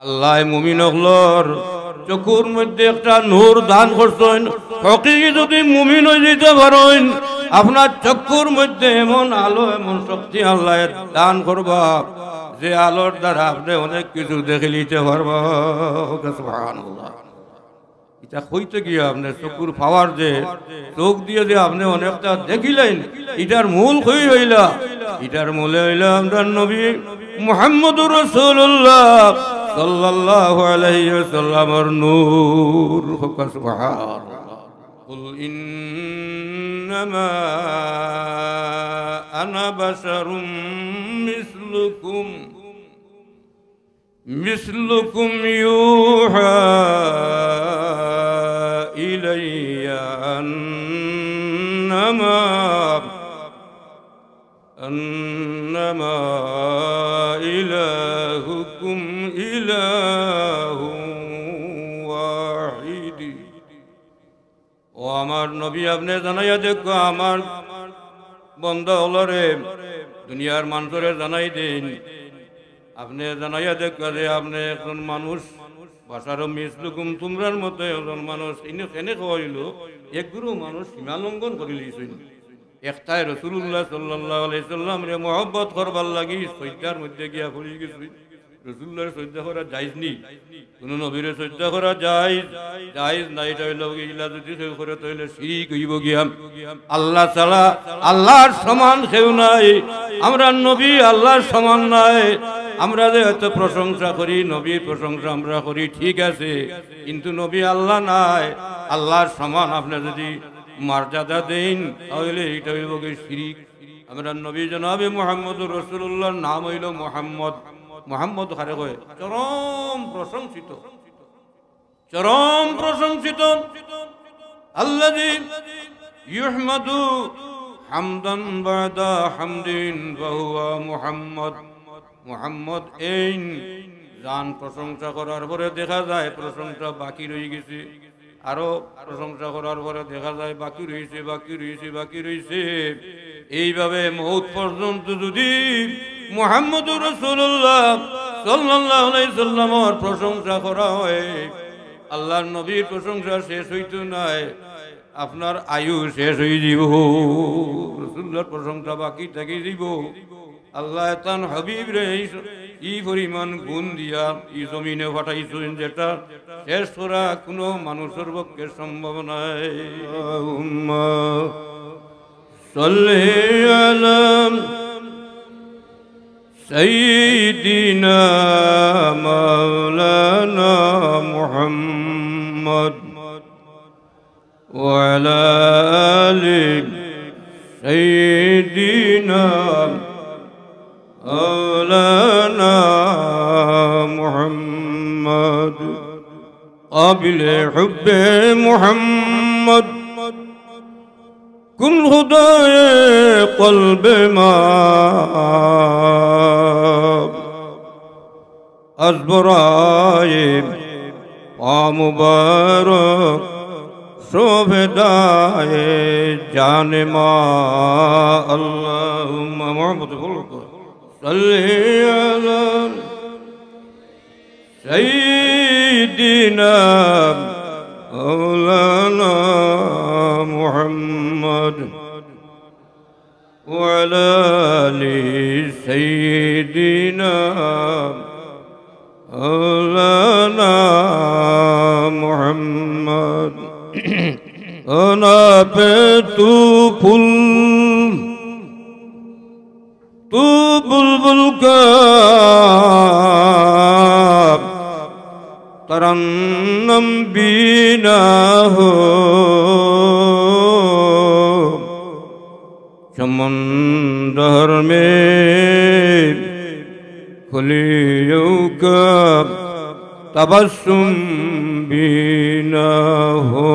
আল্লাহ মুমিন হলর চকুর মধ্যে একটা নূর দান করছেন। হকিকি যদি মুমিন হয়ে যেতে পারেন, আপনার চক্ষুর মধ্যে এমন আলো এমন শক্তি আল্লাহ দান করবা, যে আলোর দ্বারা আপনি অনেক কিছু দেখে নিতে পারবা। সুবহানাল্লাহ। এটা হইতে গিয়ে আপনার চকুর পাওয়ার যে চোখ দিয়ে যে আপনি অনেকটা দেখিলেন, এটার মূল হই হইলা, এটার মূলে হইলা আমরা নবী মুহাম্মদুর রাসূলুল্লাহ সাল্লাল্লাহু আলাইহি ওয়াসাল্লামের নূর। সুবহানাল্লাহ। কুল ইন্নামা আনা বাশারুম মিসলুকুম ইউহা ইলাইয়া أنما إلهكم إله واحد। ও আমার নবী, আপনি জানাইয়া দেখো আমার বন্দা হলরে, দুনিয়ার মানুষরে জানাই দিন, আপনি জানাইয়া দেখো যে আপনি একজন মানুষ, বাসারও মিসলুকুম তোমরার মতো একজন মানুষ। এনে খাওয়াইল এক গুরু মানুষ সীমা লঙ্ঘন করে লিয়েছেন। একটাই রাসূলুল্লাহ সাল্লাল্লাহু আলাইহি সাল্লাম রে মহব্বত করবার লাগি সজ্জার মধ্যে গিয়া পড়ে গেছে। রাসূলুল্লাহর সজ্জা করা জায়েজ নি, কোন নবীর সজ্জা করা জায়েজ নাই। এটা হইল ইলা যদি কেউ করে তাহলে শিরক হইব গিয়া। আল্লাহ ছাড়া আল্লাহর সমান কেউ নাই। আমরা নবী আল্লাহর সমান নাই। আমরা যে এত প্রশংসা করি, নবীর প্রশংসা আমরা করি, ঠিক আছে, কিন্তু নবী আল্লাহ নাই, আল্লাহর সমান আপনি যদি মর্যাদা দেন তাহলে এটা হইল শিরক। আমরা নবী জনাবে মুহাম্মদুর রাসূলুল্লাহর নাম হইল মুহাম্মদ। মুহাম্মদ কারে কয়? চরম প্রশংসিত, চরম প্রশংসিত। আল্লাযী ইউহমাদু হামদান বাদা হামদিন ফাহুয়া মুহাম্মদ। মুহাম্মদ এই জান প্রশংসা করার পরে দেখা যায় প্রশংসা বাকি রয়ে গেছে, আরো প্রশংসা করার পরে দেখা যায় বাকি রয়েছে, বাকি রয়েছে, বাকি রয়েছে। এইভাবে মউত পর্যন্ত যদি মুহাম্মদুর রাসূলুল্লাহ সাল্লাল্লাহু আলাইহি সাল্লামের প্রশংসা করা হয়, আল্লাহর নবীর প্রশংসা শেষ হইতো নাই, আপনার আয়ু শেষ হয়ে যাব। রাসূলুল্লাহর প্রশংসা বাকি থেকে যাব। আল্লাহ তান হাবিব রে এই পরিমাণ গুণ দিয়া এই জমিনে পাঠাইছেন, যেটা শেষ করা কোনো মানুষের পক্ষে সম্ভব নাই। আল্লাহুম্মা সাল্লি আলা সাইয়্যিদিনা মাওলানা মুহাম্মদ ওয়া আলা আলি সাইয়্যিদিনা مولانا محمد قابل حب محمد كن خدای قلب ما از برای پا مبارک شوفدای جان ما اللهم محمد صلی علی سیدنا مولانا محمد وعلى آل سيدنا مولانا محمد أنا بتو فل تو بلبل کا ترنم بینا ہو سمندر میں کھلیوں کا تبسم بینا ہو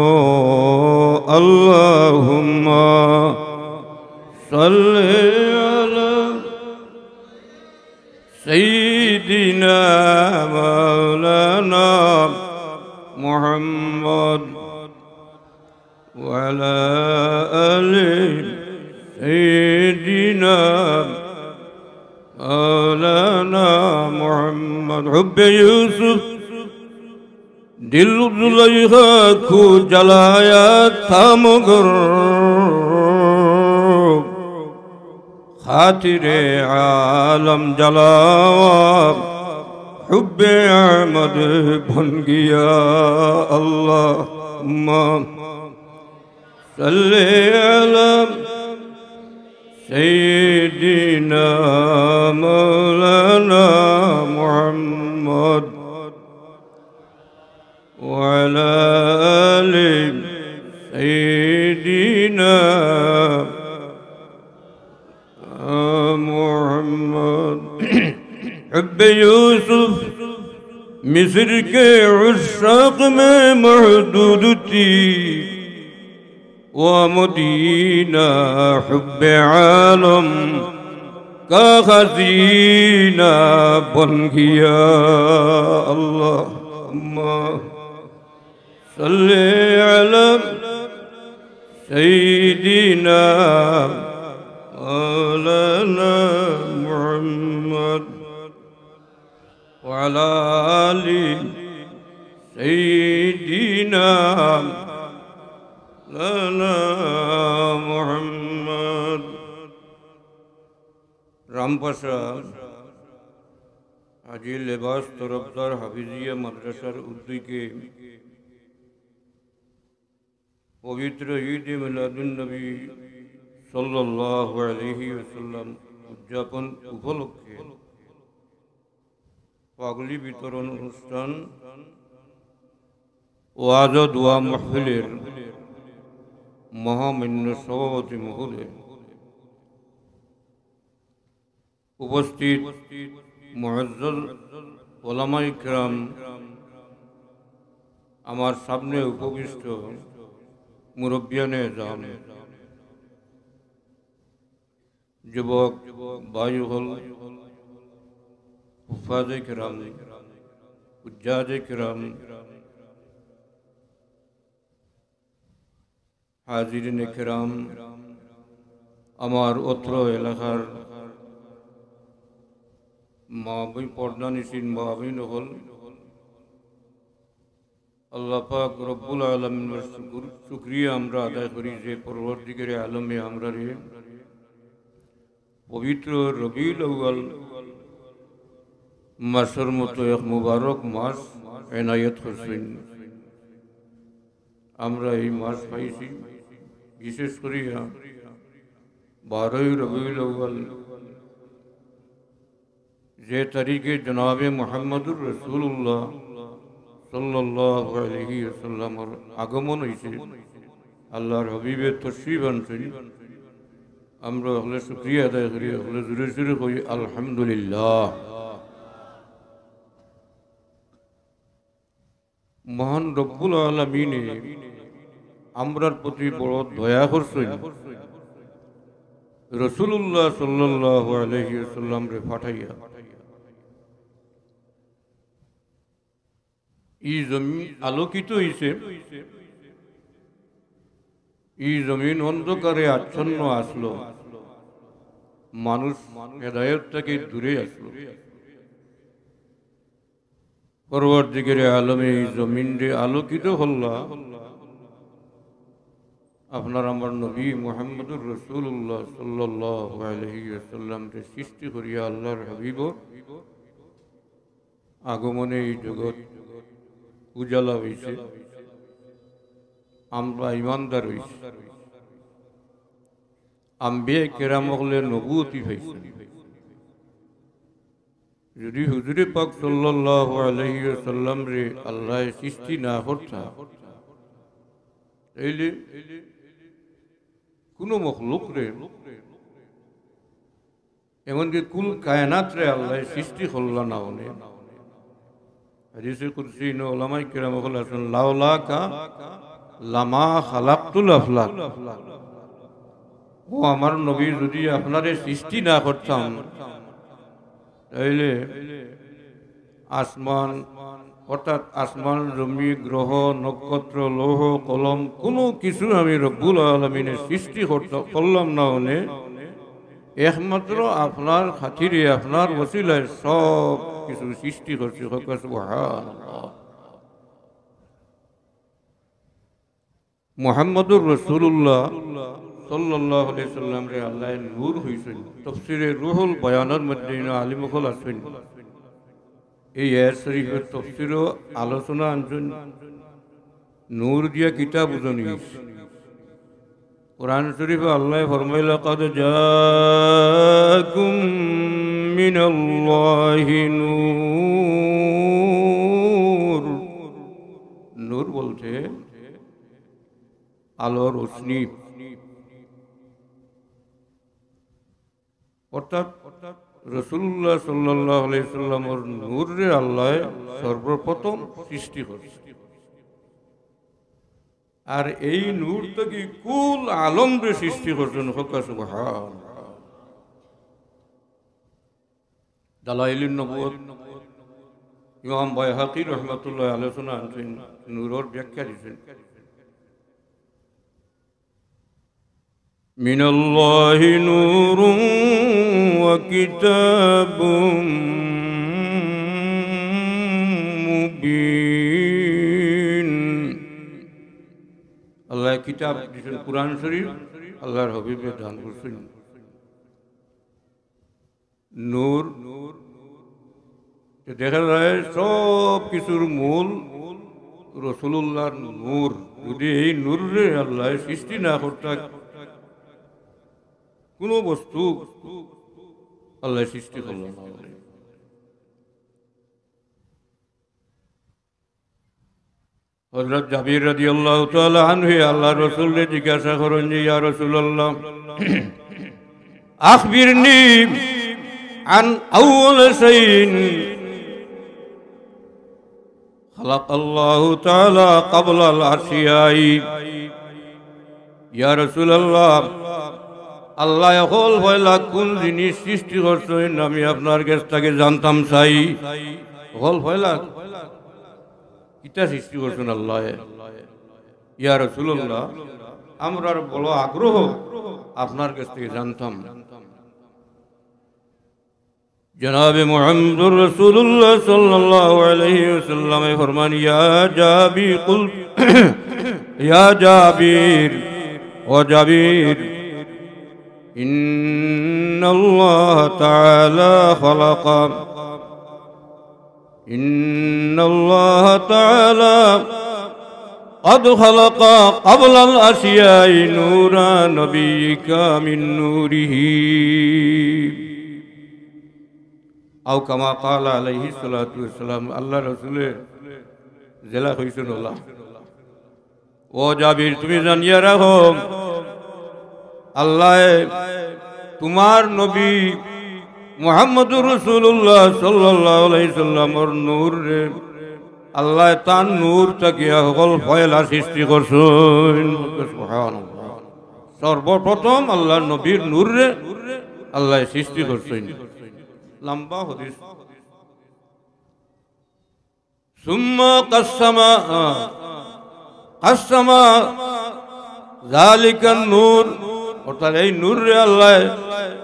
اللہم صلی سيدنا مولانا محمد وعلى آل سيدنا مولانا محمد حب يوسف यूसुफ दिल जुलैखा को जलाया था मगर खातिरे आलम जलावा हुब्बे अहमद बन गया अल्लाहुम्मा सल्ली अला सय्यिदिना मौलाना मुहम्मद व अला आलि सय्यिदिना मुहम्मद हुब्बे यूसुफ मिस्र के उश्शाक़ में महदूद थी व मदीना हुब्बे आलम का खज़ीना बन गया अल्लाहुम्मा सल्ली अला सय्यिदिना मौलाना मुहम्मद व अला आलि सय्यिदिना मौलाना मुहम्मद। रामपाशा हाजी लिबास तरफदार हाफिजिया मदरसार उद्योगे पवित्र ईद मिलादुन नबी सल्लल्लाहु अलैहि वसल्लम उद्यापन उपलक्षे पागली वितरण अनुष्ठान ওয়াজ ও দোয়া মাহফিলের মহামান্য সভাপতি মহোদয়, উপস্থিত মুআজ্জাজ ওলামায়ে কিরাম, আমার সামনে উপবিষ্ট মুরব্বিয়ানে জাম, যুবক ভাই হল, হুফাজে কিরাম, হুজ্জাজে কিরাম, হাজিরিন কিরাম, আমার অত্র এলাকার মা বই পর্দানিসীন মা বইন হল, আল্লাহ পাক রব্বুল আলামিনের শুকরিয়া আমরা আদায় করি যে পরবর্তীকারে আলমে আমরা রে পবিত্র রবিউল আউয়াল মাসের মতো এক মুবারক মাস এনায়েত করছেন। আমরা এই মাস পাইছি বিশেষ করিয়া 12 রবিউল আউয়াল, যে তারিখে জনাবে মুহাম্মদুর রাসূলুল্লাহ সাল্লাল্লাহু আলাইহি ওয়াসাল্লামের আগমন হয়েছে, আল্লাহর হাবিবের তশরিফ আনছেন। আমরা হলে শুকরিয়া আদায় করি, হলে জোরে জোরে কই আলহামদুলিল্লাহ। মহান রব্বুল আলামিনে আমরার প্রতি বড় দয়া করছেন, রাসূলুল্লাহ সাল্লাল্লাহু আলাইহি ওয়াসাল্লাম রে পাঠাইয়া এই জমিন আলোকিত হইছে। এই জমিন অন্ধকারে আচ্ছন্ন আসলো, মানুষ হেদায়েত থেকে দূরে আসলো। পরবর্তীকারে আলমে এই জমিন রে আলোকিত হল্লা আপনার আমার নবী মুহাম্মদুর রাসূলুল্লাহ সাল্লাল্লাহু আলাইহি ওয়াসাল্লাম রে সৃষ্টি করিয়া আল্লাহর হাবিব আগমনে এই জগৎ উজালা হয়েছে। আমরা ইমানদার হয়েছি, আম্বিয়া কেরাম হলে নবুয়তি হয়েছে। যদি হুজুরে পাক সাল্লাল্লাহু আলাইহি ওয়াসাল্লাম রে আল্লাহ সৃষ্টি না করতা, তাইলে কোন মখলুক রে, এমনকি কুল কায়নাত রে আল্লাহ সৃষ্টি করল না। হলে হাদিসে কুদসি ন উলামায়ে কিরাম বলেছেন, লাউলাকা লামা খালাকতুল আফলাক, ও আমার নবী যদি আপনারে সৃষ্টি না করতাম তাইলে আসমান অর্থাৎ আসমান, জমি, গ্রহ, নক্ষত্র, লৌহ, কলম কোনো কিছু আমি রব্বুল আলামিনের সৃষ্টি করলাম না। হলে একমাত্র আপনার খাতিরে, আপনার ওসিলায় সব কিছু সৃষ্টি করছে। সুবহানাল্লাহ। মুহাম্মদুর রাসূলুল্লাহ সাল্লাল্লাহু আলাইহি সাল্লাম রে আল্লাহ নূর হইছেন। তাফসীরে রুহুল বয়ানের মধ্যে আলিমুল আছেন এই আয়াত শরীফের তাফসীরও আলোচনা আনছেন নূর দিয়া কিতাব বুঝানিস। কুরআন শরীফে আল্লাহ ফরমাইলা কাদ জাআকুম মিনাল্লাহি নূর। নূর বলতে আলোর রোশনি, অর্থাৎ রাসূলুল্লাহ সাল্লাল্লাহু আলাইহি সাল্লামের নূরে আল্লাহ সর্বপ্রথম সৃষ্টি করেছে। আর এই নূর থেকে কুল আলমরে সৃষ্টি করছেন। সুবহানাল্লাহ। দালাইলুন নবুয়ত ইমাম বাইহাকি রাহমাতুল্লাহ আলোচনা আনছেন, নূরের ব্যাখ্যা দিয়েছেন। মিনাল্লাহি নূরুন ওয়া কিতাবুম মুবিন। আল্লাহ কিতাব দিয়েছেন কুরআন শরীফ, আল্লাহর হাবিবে দান করছেন নূর। দেখা যায় সব কিছুর মূল রাসূলুল্লাহর নূর। যদি এই নূরে আল্লাহ সৃষ্টি না করতেন, কোন বস্তু আল্লাহ সৃষ্টি করলেন না। হযরত জাবির রাদিয়াল্লাহু তাআলা আনহু আল্লাহর রাসূলকে জিজ্ঞাসা করেন যে ইয়া রাসূলুল্লাহ আখবিরনি আন আউয়াল শাইইন খালাকাল্লাহু তাআলা ক্বাবলাল আশিয়াই। ইয়া রাসূলুল্লাহ, আল্লাহ হল পয়লা কোন জিনিস সৃষ্টি করছেন আমি আপনার কাছ থেকে জানতাম চাই। হল পয়লা কিতা সৃষ্টি করছেন আল্লাহ। ইয়া রাসূলুল্লাহ, আমরার বড় আগ্রহ আপনার কাছ থেকে জানতাম। জনাবে মুহাম্মদুর রাসূলুল্লাহ সাল্লাল্লাহু আলাইহি ওয়াসাল্লাম ফরমান ইয়া জাবির কুল ইয়া জাবির ও জাবির ইন্নাল্লাহ তাআলা খালাকা ইন্নাল্লাহ তাআলা قد خلق قبل الأشياء نورا نبيك من نوره أو كما قال عليه الصلاة والسلام। আল্লাহ রাসূলের জেলা হইছেন আল্লাহ। ও জাবির, তুমি জানিয়ে রাখো আল্লাহ তোমার নবী মুহাম্মদুর রাসূলুল্লাহ সাল্লাল্লাহু আলাইহি সাল্লামের নূর রে আল্লাহ তার নূর থেকে সকল ফয়লা সৃষ্টি করছেন। সুবহানাল্লাহ। সর্বপ্রথম আল্লাহ নবীর নূর রে আল্লাহ সৃষ্টি করছেন। লম্বা হাদিস। সুম্মা কাসসামা যালিকান নূর, অর্থাৎ এই নূর রে আল্লাহ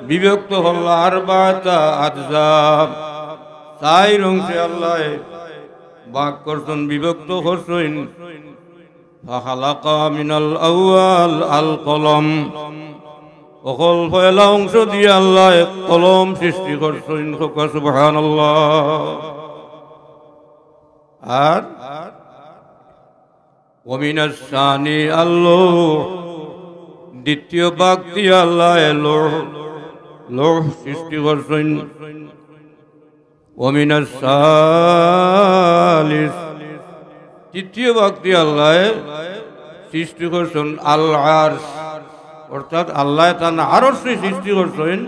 বিভক্ত হল আরবাতা আজজাব, চার অংশে আল্লাহ ভাগ করছেন, বিভক্ত করছেন। ফাখালাকা মিনাল আউয়াল আল কলম, অকল পয়লা অংশ দিয়ে আল্লাহ কলম সৃষ্টি করছেন। সুবহানাল্লাহ। আর ওমিনাস সানি আল্লাহ, দ্বিতীয় ভাগ দিয়ে আল্লাহ লৌহ সৃষ্টি করছেন। ওমিনাস সালিস, তৃতীয় ভাগ দিয়ে আল্লাহ সৃষ্টি করছেন আল আরশ, অর্থাৎ আল্লাহ তার আরশ সৃষ্টি করছেন।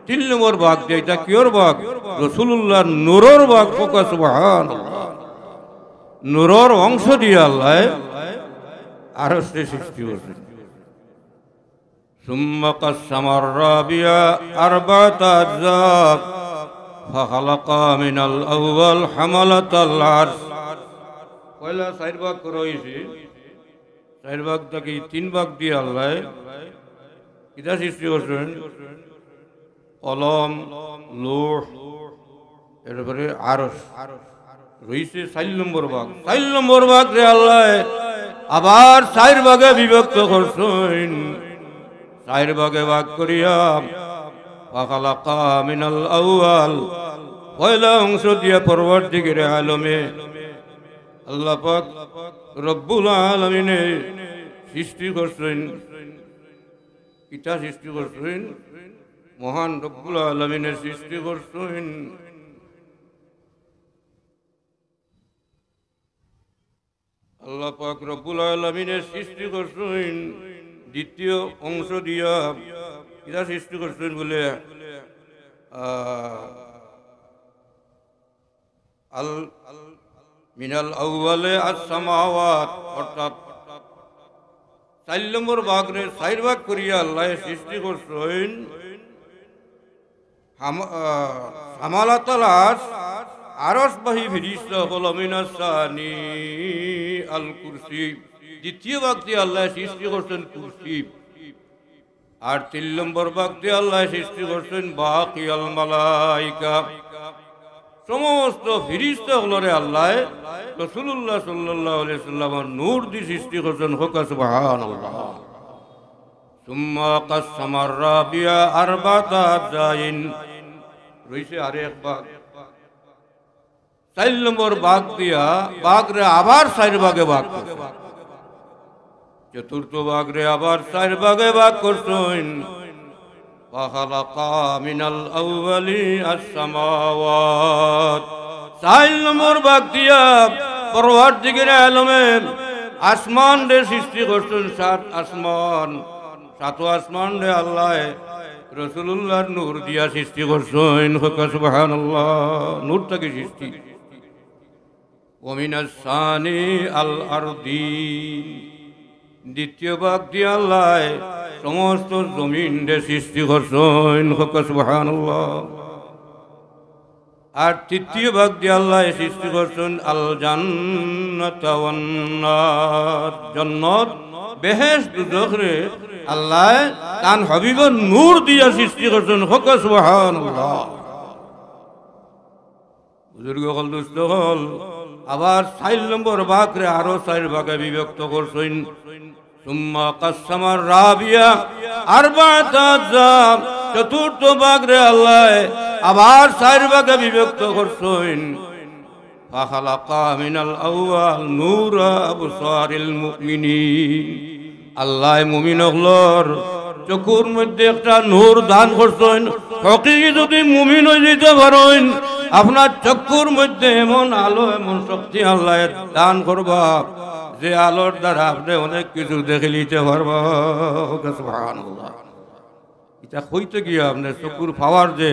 3 নম্বর ভাগ দিয়ে, এটা কিয়র ভাগ? রাসূলুল্লাহর নূরের ভাগ। সুবহানাল্লাহ। নূরের অংশ দিয়ে আল্লাহ আরশ সৃষ্টি করছেন। সুম্মা কাসসামার রাবিয়া আরবাতা আজজাব ফাখালাকা মিনাল আউয়াল হামালাতাল আরশ। পয়লা 4 ভাগ করা হয়েছে, 4 ভাগ থেকে 3 ভাগ দিয়ে আল্লাহ কিতা সৃষ্টি করছেন? কলম, লৌহ, এরপরে আরশ রইছে 4 নম্বর ভাগ। 4 নম্বর ভাগ রে আল্লাহ আবার 4 ভাগে বিভক্ত করছেন। 4 ভাগে ভাগ করিয়া ফাখালাকা মিনাল আউয়াল পয়লা অংশ দিয়া পরবর্তীকালে আলমে আল্লাহ পাক রব্বুল আলামিনে সৃষ্টি করছেন। কিতা সৃষ্টি করছেন? মহান রব্বুল আলামিনের সৃষ্টি করছেন। আল্লাহ পাক রব্বুল আলামিনের সৃষ্টি করছেন। দ্বিতীয় অংশ দিয়া কিতা সৃষ্টি করছেন বলে আল মিনাল আউয়ালে আস-সামাওয়াত, অর্থাৎ 4 নম্বর ভাগরে 4 ভাগ করিয়া আল্লাহ সৃষ্টি করছেন। হামালাতাল আরশ, আরশবাহী ফেরেশতা হল মিনাস সানি আল কুরসি। দ্বিতীয় ভাগ দিয়ে আল্লাহ সৃষ্টি করছেন কুরসি। আর 3 নম্বর ভাগ দিয়ে আল্লাহ সৃষ্টি করছেন বাকিয়াল মালাইকা। সমস্ত ফেরেশতা হলরে আল্লাহ রাসূলুল্লাহ সাল্লাল্লাহু আলাইহি সাল্লামের নূর দিয়ে সৃষ্টি করছেন। হোকা সুবহানাল্লাহ। সুম্মা কাসসামার রাবিয়া আরবাতা আজাইন রইছে আরেক ভাগ। 4 নম্বর ভাগ দিয়া ভাগরে আবার 4 ভাগে ভাগ করছেন। চতুর্থ ভাগরে আবার 4 ভাগে ভাগ করছেন। ফাখালাকা মিনাল আউয়ালি আস-সামাওয়াত। 4 নম্বর ভাগ দিয়া পরওয়ারদিগারে আলমে আসমান রে সৃষ্টি করছেন। 7 আসমান, 7 আসমান রে আল্লাহ রাসূলুল্লাহর নূর দিয়া সৃষ্টি করছেন। সুবহানাল্লাহ। নূর থেকে সৃষ্টি। ওয়া মিনাস সানি আল আরদি। দ্বিতীয় ভাগ দিয়া আল্লাহ সমস্ত জমিন রে সৃষ্টি করছেন। সুবহানাল্লাহ। আর তৃতীয় ভাগ দিয়ে আল্লাহ সৃষ্টি করছেন আল জান্নাত ওয়ান নার। জান্নাত, বেহেশত, দোজখ রে আল্লাহ তান হাবিবের নূর দিয়া সৃষ্টি করছেন। সুবহানাল্লাহ। বুজুর্গ হল, দুস্থ হল, আবার 4 নম্বর ভাগ রে আরো 4 ভাগে বিভক্ত করছেন। সুম্মা কাসসামার রাবিয়া আরবাতা আজাম। চতুর্থ ভাগ রে আল্লাহ আবার 4 ভাগে বিভক্ত করছেন। ফাখালাকা মিনাল আউয়াল নূরা আবসারিল মুমিনিন। আল্লাহ মুমিন হলর চকুর মধ্যে একটা নূর দান করছেন। হকিকি যদি মুমিন হয়ে যেতে পারেন, আপনার চক্ষুর মধ্যে এমন আলো, এমন শক্তি আল্লাহ দান করবা যে আলোর দ্বারা আপনি অনেক কিছু দেখে নিতে পারবা। সুবহানাল্লাহ। এটা হইতে গিয়ে আপনার চকুর পাওয়ার যে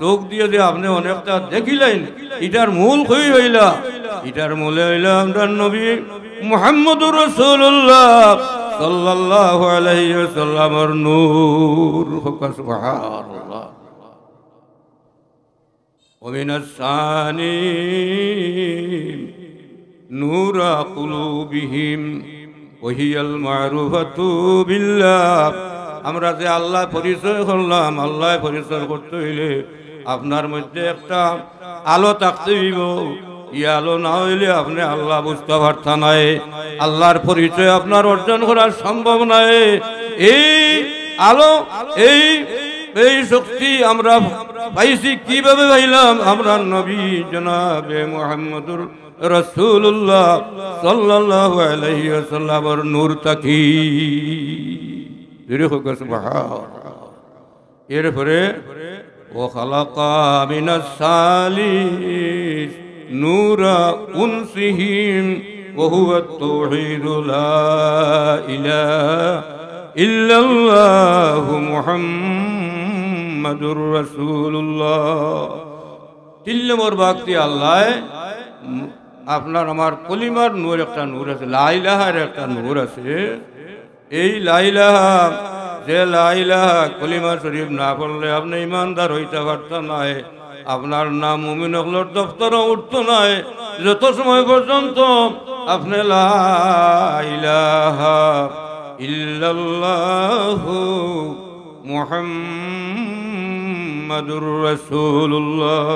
চোখ দিয়ে যে আপনি অনেকটা দেখিলেন, এটার মূল কই হইলা? এটার মূলে হইলা আপনার নবী মুহাম্মদুর রাসূলুল্লাহ সাল্লাল্লাহু আলাইহি ওয়াসাল্লামের নূর। সুবহানাল্লাহ। ওয়া মিনাস সানি নূরা কুলুবিহিম ওয়া হিয়াল মারুফাতু বিল্লাহ। আমরা যে আল্লাহ পরিচয় করলাম, আল্লাহ পরিচয় করতে হইলে আপনার মধ্যে একটা আলো থাকতে হইব। এই আলো না হইলে আপনি আল্লাহ বুঝতে পারতেন নাই, আল্লাহর পরিচয় আপনার অর্জন করা সম্ভব নয়। এই আলো, এই শক্তি আমরা পাইছি কিভাবে পাইলাম? আমরা নবী জনাবে মুহাম্মদুর রাসূলুল্লাহ সাল্লাল্লাহু আলাইহি ওয়াসাল্লামের নূর তাকি। এরপরে ও খালাকা মিনাস সালিস নূরা উনসিহিম ওয়া হুয়া আত-তাওহীদু লা ইলাহা ইল্লাল্লাহু মুহাম্মাদুর রাসূলুল্লাহ। 3 নম্বর বাক্যে আল্লাহ আপনার আমার কলিমার নূর, একটা নূর আছে, লা ইলাহার একটা নূর আছে। এই লা ইলাহা, যে লা ইলাহা কলিমা শরীফ না পড়লে আপনি ইমানদার হইতে পারতেন না। আপনার নাম মুমিন হকলের দফতরে উঠতো না যত সময় পর্যন্ত আপনি লা ইলাহা ইল্লাল্লাহু মুহাম্মাদুর মুহাম্মাদুর রাসূলুল্লাহ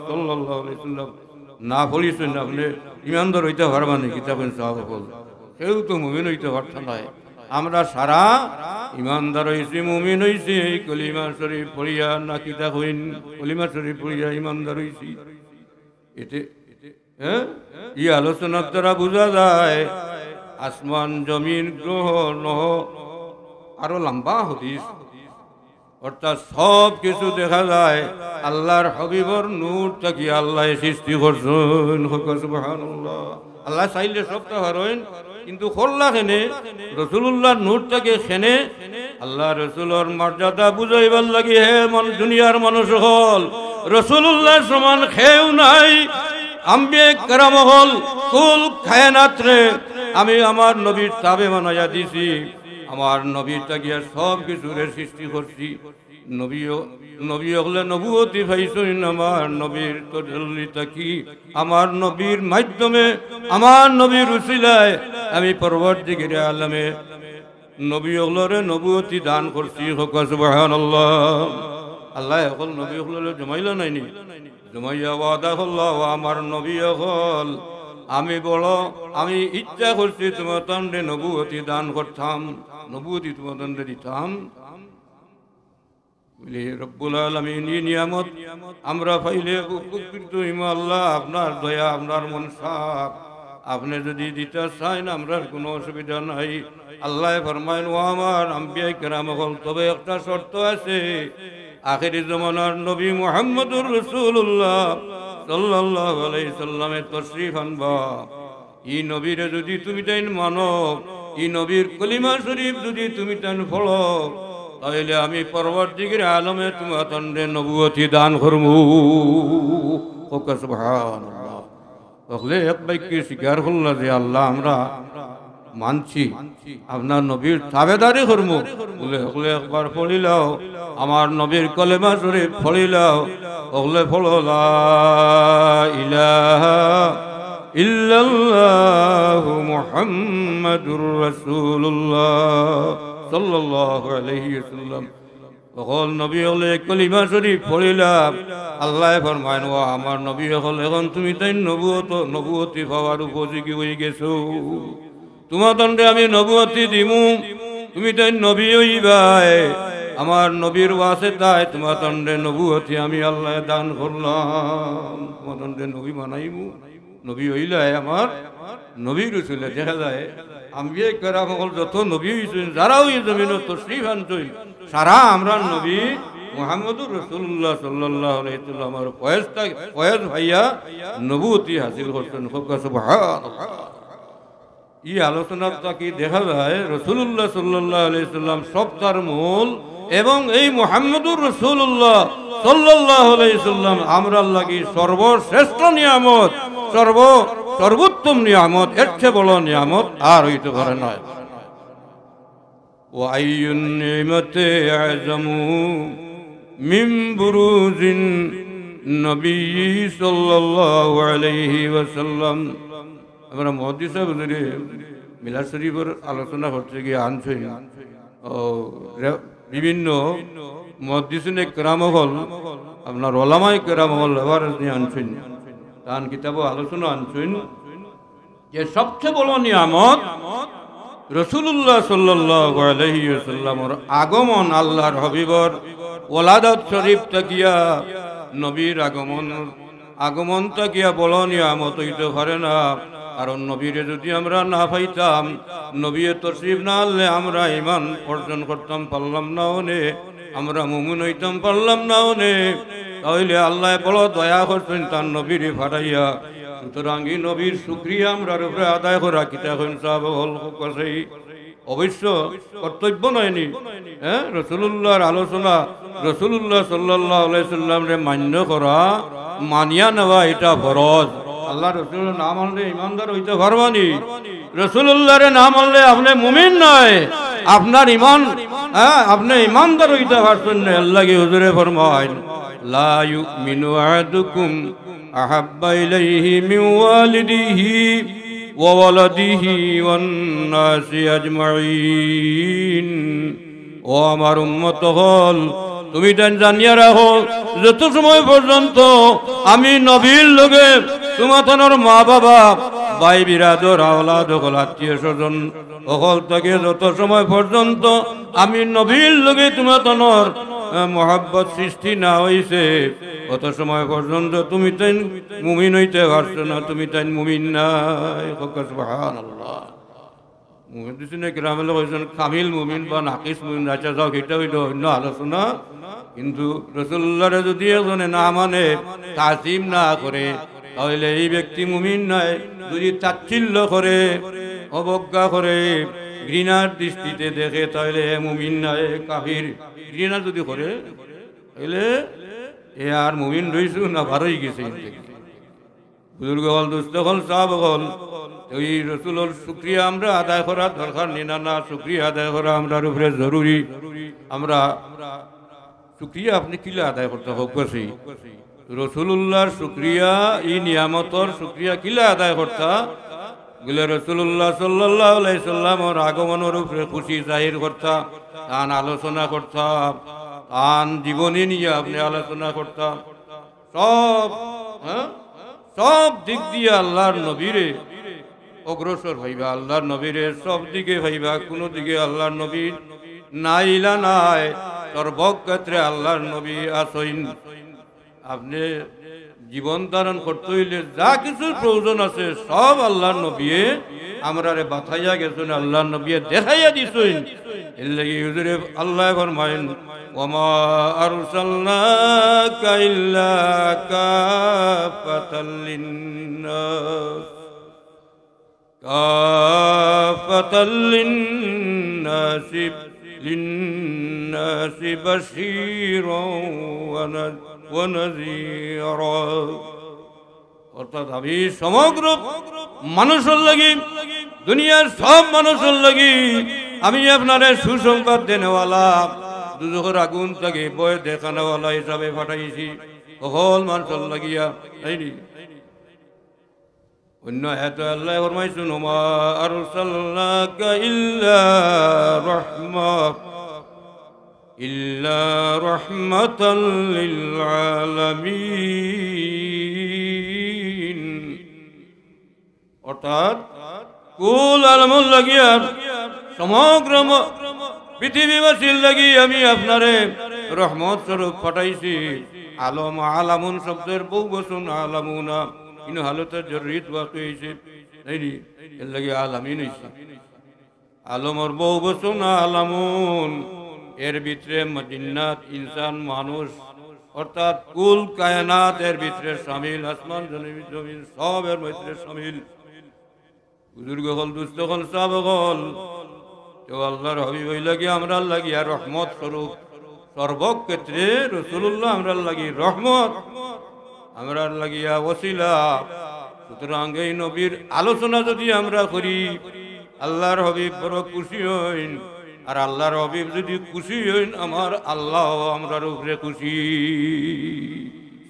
সাল্লাল্লাহু আলাইহি ওয়াসাল্লাম না পড়িছেন আপনি ইমানদার হইতে পারবা না কিতাবের সাহাবা কেউ তো মুমিন হইতে পারত না আমরা সারা ইমানদার হইছি মুমিন হইছি এই কলিমা শরীফ পড়িয়া না কিতা হইন কলিমা শরীফ পড়িয়া ইমানদার হইছি এতে হ্যাঁ এই আলোচনার দ্বারা বোঝা যায় আসমান জমিন গ্রহ নহ আরো লম্বা হদিস অর্থাৎ সব কিছু দেখা যায় আল্লাহর হাবিবর নূর থাকি আল্লাহ সৃষ্টি করছেন সুবহানাল্লাহ আল্লাহ চাইলে সবটা হারইন কিন্তু খোল্লা খেনে রসুল্লাহ নূর থেকে খেনে আল্লাহ রসুলের মর্যাদা বুঝাইবার লাগি হে দুনিয়ার মানুষ হল রসুল্লাহ সমান খেয়েও নাই আম্বে কেরাম হল কুল খায়নাত্রে আমি আমার নবীর তাবে মানাইয়া দিছি আমার নবীর তাকিয়া সব কিছুরে সৃষ্টি করছি নবী হলে নবুয়তি পাইছেন আমার নবীর তজল্লি তাকি আমার নবীর মাধ্যমে আমার নবীর উসিলায় আমি পরবর্তীকালে আলমে নবী হলরে নবুয়তি দান করছি সুবহানাল্লাহ আল্লাহ এখন নবী হলরে জমাইলা নাইনি জমাইয়া ওয়াদা হল্লাহ আমার নবী হল আমি বড় আমি ইচ্ছা করছি তোমার তন্ডে নবুয়তি দান করতাম নবুয়তি তোমার তন্ডে দিতাম বলে রব্বুল আলামিন এই নিয়ামত আমরা পাইলে উপকৃত হইম আল্লাহ আপনার দয়া আপনার মন সাফ আপনি যদি দিতে চান আমরা কোনো অসুবিধা নাই আল্লাহ ফরমায়েন ও আমার আম্বিয়া কেরাম হল তবে একটা শর্ত আছে আখিরি জমানার নবী মুহাম্মদুর রাসূলুল্লাহ সাল্লাল্লাহু আলাইহি সাল্লামের তশরিফ আনবা এই নবীরে যদি তুমি তাই মানো এই নবীর কলিমা শরীফ যদি তুমি তাই ফলো তাহলে আমি পরবর্তীকালে আলমে তোমার তন্ডে নবুয়তি দান করবো সুবহানাল্লাহ তাহলে এক বাক্যে স্বীকার করল যে আল্লাহ আমরা মানছি আপনার নবীর তাবেদারি করবো বলে একবার পড়িলাও আমার নবীর কলেমা শরীফ পড়িলাও ওগুলো পড়ো লা ইলাহা ইল্লাল্লাহু মুহাম্মাদুর রাসূলুল্লাহ সাল্লাল্লাহু আলাইহি ওয়াসাল্লাম তখন নবী হলে কলিমা শরীফ পড়িলাম আল্লাহ ফরমায়েন ও আমার নবী হল এখন তুমি তাই নবুয়তি পাওয়ার উপযোগী হয়ে গেছো তোমার দণ্ডে আমি নবুয়তি দিমু তুমি তাই নবী হইবাই আমার নবীর ওয়াসে তাই তোমার দণ্ডে নবুয়তি আমি আল্লাহ দান করলাম তোমার দণ্ডে নবী বানাইমু নবী হইলাই আমার নবীর রসুল দেখা যায় আম্বিয়া কেরাম হল যত নবী হইছেন যারাও এই জমিন তশরিফ আনছেন সারা আমরা নবী মুহাম্মদুর রাসূলুল্লাহ সাল্লাল্লাহু আলাইহি ওয়াসাল্লামের ফয়েজ ভাইয়া নবুয়তি হাসিল করছেন সুবহানাল্লাহ এই আলোচনাটা কি দেখা যায় রাসূলুল্লাহ সাল্লাল্লাহু আলাইহি ওয়াসাল্লাম সবটার মূল এবং এই মুহাম্মদুর রাসূলুল্লাহ সাল্লাল্লাহু আলাইহি ওয়াসাল্লাম আমরার লাগি সর্বশ্রেষ্ঠ নিয়ামত সর্বোত্তম নিয়ামত এর চেয়ে বড় নিয়ামত আর হইতে পারে না ওয়া আইয়ুন নিমাতে আযমু মিন বুরুজিন নবী সাল্লাল্লাহু আলাইহি ওয়াসাল্লাম আমরা মুহাদ্দিস সাহেবরে মিলাদ শরীফের আলোচনা করতে গিয়ে আনছেন বিভিন্ন মুহাদ্দিসিনে কেরাম হল আপনার ওলামায়ে কেরাম হল এবার নিয়ে আনছেন তান কিতাব আলোচনা আনছেন যে সবচেয়ে বড় নিয়ামত রাসূলুল্লাহ সাল্লাল্লাহু আলাইহি ওয়াসাল্লামের আগমন আল্লাহর হাবিবর ওলাদত শরীফ তাকিয়া নবীর আগমন তাকিয়া বড় নিয়ামত হইতে পারে না কারণ নবীরে যদি আমরা না পাইতাম নবীর তশরিফ না আনলে আমরা ঈমান অর্জন করতাম পারলাম না ওনে আমরা মুমিন হইতাম পারলাম না ওনে তাহলে আল্লাহ বড় দয়া করছেন তার নবীরে ফাটাইয়া সুতরাং এই নবীর শুকরিয়া আমরা উপরে আদায় করা কিতা হইন সাহেব হল কাছেই অবশ্য কর্তব্য নয়নি হ্যাঁ রাসূলুল্লাহর আলোচনা রাসূলুল্লাহ সাল্লাল্লাহু আলাইহি সাল্লামরে মান্য করা মানিয়া নেওয়া এটা ফরজ আল্লাহ রসুলের নাম আনলে ইমানদার হইতে পারবানি রাসূলুল্লাহর নাম আনলে আপনি মুমিন নয় আপনার ঈমান আপনি ইমানদার হইতে পারছেন না আল্লাহ কি হুজুরে ফরমায় লা ইউমিনু আহাদুকুম আহাব্বা ইলাইহি মিন ওয়ালিদিহি ওয়া ওয়ালাদিহি ওয়ান নাসি আজমাইন ও আমার উম্মত হল তুমি তাই জানিয়া রাখো যত সময় পর্যন্ত আমি নবীর লগে তোমার মা বাবা ভাই বিরাদর আওলাদ সকল আত্মীয় স্বজন সকল থেকে যত সময় পর্যন্ত আমি নবীর লগে তোমার মহাব্বত সৃষ্টি না হইছে কত সময় পর্যন্ত তুমি তাই মুমিন হইতে পারছো না, তুমি তাই মুমিন নাই। সুবহানাল্লাহ। মুমিন দিছেন গ্রামের লোক হয়েছেন কামিল মুমিন বা নাকিস মুমিন, আচ্ছা যাও এটা হইল অন্য আলোচনা। কিন্তু রাসূলুল্লাহরে যদি একজনে না মানে, তাজিম না করে, তাহলে এই ব্যক্তি মুমিন নয়। যদি তাচ্ছিল্য করে, অবজ্ঞা করে, ঘৃণার দৃষ্টিতে দেখে, তাহলে মুমিন নয়, কাফির। ঘৃণা যদি করে তাহলে এ আর মুমিন রইছু না ভারই গেছে। বুজুর্গ হল, দুস্থ হল, সাহাব হল, ওই রসুলের শুকরিয়া আমরা আদায় করা দরকার নিনা না, শুকরিয়া আদায় করা আমরার উপরে জরুরি। আমরা শুকরিয়া আপনি কিলা আদায় করতে হোক করছি রসুল্লাহর শুকরিয়া, এই নিয়ামতর শুকরিয়া কিলা আদায় করতা বলে রসুল্লাহ সাল্লাল্লাহু আলাইহি সাল্লামের আগমনের উপরে খুশি জাহির করতা, তান আলোচনা করতা, তান জীবনী নিয়ে আপনি আলোচনা করতা। সব দিক দিয়ে আল্লাহর নবীরে অগ্রসর হইবা, আল্লাহর নবীরে সব দিকে হইবা। কোনো দিকে আল্লাহর নবীর নাইলা নাই, সর্বক্ষেত্রে আল্লাহর নবী আসইন। আপনি জীবন ধারণ করতে হইলে যা কিছুর প্রয়োজন আছে সব আল্লাহর নবী আমরা বাথাইয়া গেছেন, আল্লাহর নবী দেখাইয়া দিছেন। এর লাগি হুজুরে আল্লাহ ফরমায়েন, ওমা আরসালনাকা ইল্লা কাফাতাল লিন্নাস, কাফাতাল লিন্নাসি বাশীরান ওয়া নাযীরা। অর্থাৎ আমি সমগ্র মানুষের লাগি, দুনিয়ার সব মানুষের লাগি আমি আপনার সুসংবাদ দেনেওয়ালা, দুজখের আগুন থেকে বয় দেখানোওয়ালা হিসাবে পাঠাইছি সকল মানুষের লাগিয়া। তাইনি অন্য এত আল্লাহ ফরমাইছেন, ওমা আরসালনাকা ইল্লা রাহমাতাল লিল আলামিন। অর্থাৎ কুল আলমুল লাগিয়া সমগ্র পৃথিবীবাসীর লাগি আমি আপনারে রহমত স্বরূপ পাঠাইছি। আলম আলামুন শব্দের বহু বচন আলামুনা, কিন্তু হালতের জরুরিত বাকি হয়েছে, তাইনি এর লাগে আলামিন হয়েছে। আলমর বহু বচন আলামুন, এর ভিতরে জিন্নাত, ইনসান, মানুষ, অর্থাৎ কুল কায়নাত এর ভিতরে শামিল, আসমান জমিন সব এর ভিতরে শামিল। বুজুর্গ হল, দুস্থ হল, সাহাব হল, তো আল্লাহর হাবিব হইলাগি আমরা লাগিয়া রহমত স্বরূপ সর্বক্ষেত্রে রাসূলুল্লাহ আমরা লাগি রহমত, আমরা লাগিয়া ওসিলা। সুতরাং এই নবীর আলোচনা যদি আমরা করি, আল্লাহর হাবিব বড় খুশি হইন, আর আল্লাহর হাবিব যদি খুশি হইন, আমার আল্লাহ আমরার উপরে খুশি।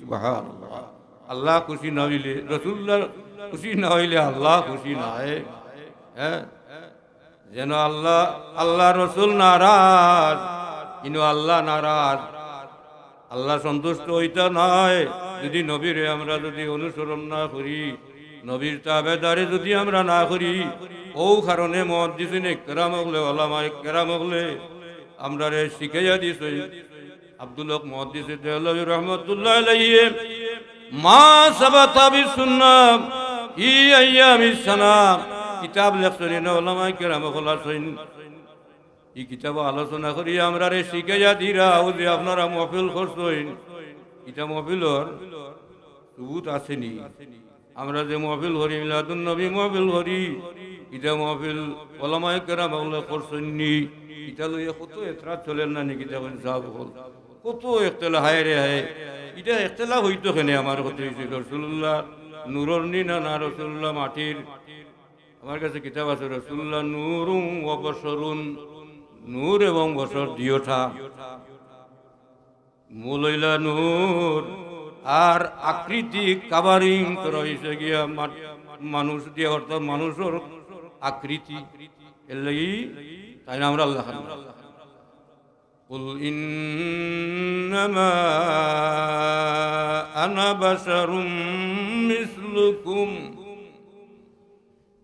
সুবহানাল্লাহ। আল্লাহ খুশি না হইলে, রাসূলুল্লাহ খুশি না হইলে আল্লাহ খুশি না হয়। হ্যাঁ, যেন আল্লাহ রসুল নারাজ, কিন্তু আল্লাহ নারাজ, আল্লাহ সন্তুষ্ট হইতা নয় যদি নবীরে আমরা যদি অনুসরণ না করি, নবীর তাবেদারে যদি আমরা না করি। ও কারণে মুহাদ্দিসিন ইকরাম হলে, ওলামা ইকরাম হলে আমরা শিখাইয়া দিছে। আব্দুল হক মুহাদ্দিস দেহলভী রহমাতুল্লাহ আলাইহি মা সাবাতা বিসুন্নাহ ই আইয়ামিস সানাহ কিতাব লেখছেন, ওলামা ইকরাম হলাছেন। এই কিতাব আলোচনা করি আমরা শিখাইয়া দিরা যে আপনারা মহফিল করছেন, এটা মহফিলর সুবুত আসেনি। আমরা যে মহফিল করি, মিলাদুন নবী মহফিল করি, এটা মহফিল ওলামা ইকরাম হলে করছেন নি। এটা লইয়া কত এতরাত চলেন না নাকি? দেখেন সাহাব হল কত একতলা হায় রে হায়, এটা একতলা হইতো কেন? আমার কথা হয়েছিল রাসূলুল্লাহ নূরর নি না না রাসূলুল্লাহ মাটির? আমার কাছে কিতাব আছে, রাসূলুল্লাহ নূরুন ওয়া বশরুন, নূর এবং বশর দিওঠা। মূল হইলা নূর, আর আকৃতি কাভারিং করা হয়েছে গিয়া মানুষ দিয়ে, অর্থাৎ মানুষের আকৃতি। এর লাগি তাই না আমরা আল্লাহ কুল ইন্নামা আনা বাশারুম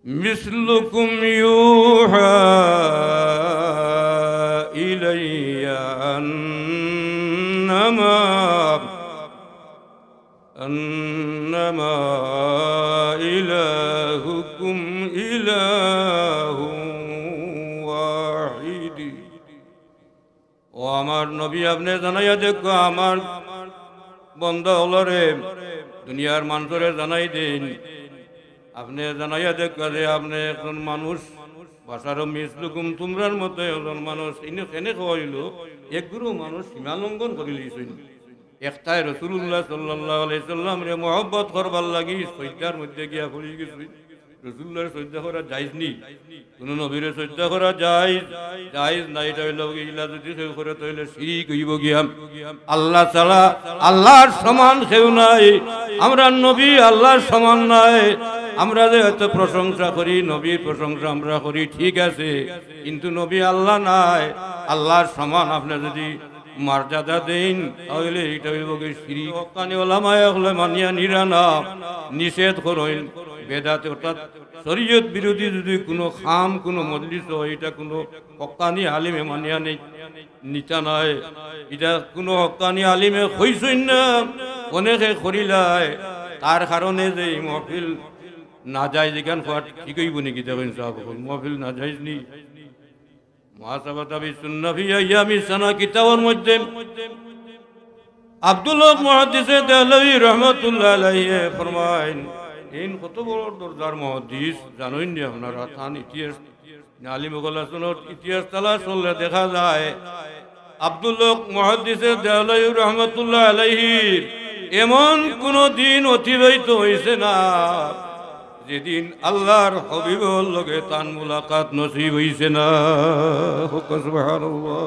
মিসলুকুম ইউহা ইলাইয়া أنما إلهكم إله واحد ও আমার নবী আপনি জানাইয়া দেখো আমার বন্দা হলরে দুনিয়ার মানুষরে জানাই দিন আপনি জানাইয়া দেখো যে আপনি একজন মানুষ বাসার মিসলুকুম তোমরার মতো একজন মানুষ এনে খাওয়াইল একগুরু মানুষ সীমা লঙ্ঘন করে লিয়েছেন একটাই রসুল্লাহ সাল্লাল্লাহু আলাইহি সাল্লাম রে মহব্বত করবার লাগি সৈদার মধ্যে গিয়া পড়ে গেছে রসুল্লাহর শ্রদ্ধা করা জায়েজ নি কোন নবীর শ্রদ্ধা করা জায়েজ নাই এটা হইল ইলা যদি কেউ করে তাহলে শিরক হইব গিয়া আল্লাহ তাআলা আল্লাহর সমান কেউ নাই আমরা নবী আল্লাহর সমান নাই আমরা যে এত প্রশংসা করি নবীর প্রশংসা আমরা করি ঠিক আছে কিন্তু নবী আল্লাহ নাই আল্লাহর সমান আপনি যদি মর্যাদা দেন তাহলে এটা হইব শিরক হক্কানি ওলামায়ে হলে মানিয়া নিরানা নিষেধ করেন বেদাত অর্থাৎ শরীয়ত বিরোধী যদি কোনো খাম কোনো মজলিস হয় এটা কোনো হক্কানি আলিমে মানিয়া নেই নিতা নয় এটা কোনো হক্কানি আলিমে হইছই না অনেকে করিলায় তার কারণে যে মহফিল না যায় যেখান ফাট ঠিক হইব নাকি দেখেন সাহেব মহফিল না যাইজ নি মুহাসাবাতাবি সুন্নাহ ফি আইয়ামি সানা কিতাবের মধ্যে আব্দুল্লাহ মুহাদ্দিসে দেহলভী রাহমাতুল্লাহ আলাইহি ফরমায়েন ইন কত বড় দরজার মুহাদ্দিস জানেন নি আপনারা তান ইতিহাস আলিম ওলামার ইতিহাস তালাশ করলে দেখা যায় আব্দুল্লাহ মুহাদ্দিসে দেহলভী রাহমাতুল্লাহ আলাইহি এমন কোন দিন অতিবাহিত হইছে না যেদিন আল্লাহর হাবিবের লগে তান মুলাকাত নসিব হইছে না সুবহানাল্লাহ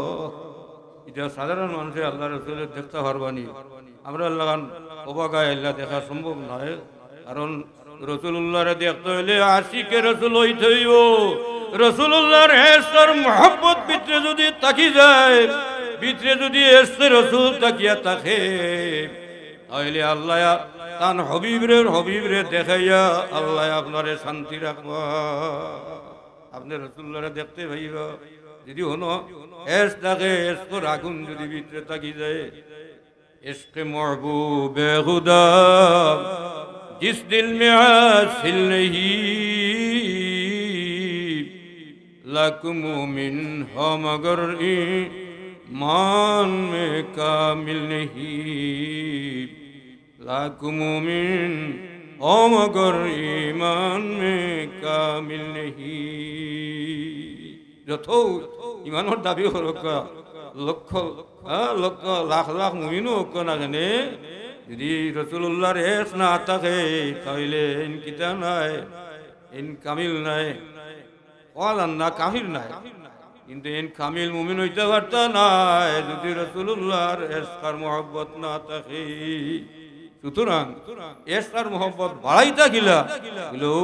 এটা সাধারণ মানুষে আল্লাহ রাসূলের দেখতে পারবানি আমরা আল্লাহ অবাগায় আল্লাহ দেখা সম্ভব নয় কারণ রাসূলুল্লাহরে দেখতে হইলে আশিকে রাসূল হইতে হইব রাসূলুল্লাহর হেসর মুহাব্বত ভিতরে যদি তাকি যায় ভিতরে যদি এসে রাসূল তাকিয়া থাকে তাহলে আল্লাহ তান হবিবরে দেখাইয়া আল্লাহ আপনারে শান্তি রাখবা আপনি রাসূলুল্লাহরে দেখতে ভাইব যদি হনো এস থাকে এসকর আগুন যদি ভিতরে তাকি যায় ইশকে महबूबे खुदा जिस दिल में हासिल नहीं लाख मोमिन हो मगर ईमान में कामिल नहीं लाख मोमिन हो मगर ईमान में कामिल नहीं যত ইমানের দাবি হোক লক্ষ লক্ষ লাখ লাখ মুমিনও হোক না কেন যদি রাসূলুল্লাহর হেস না থাকে তাহলে ইন কিতা নাই ইন কামিল নাই ওয়ালান না কামিল নাই কিন্তু ইন কামিল মুমিন হইতে পারতা নাই যদি রাসূলুল্লাহর হেসকার মহব্বত না থাকে সুতরাং হেসকার মহব্বত বাড়াইতা গিলা হলো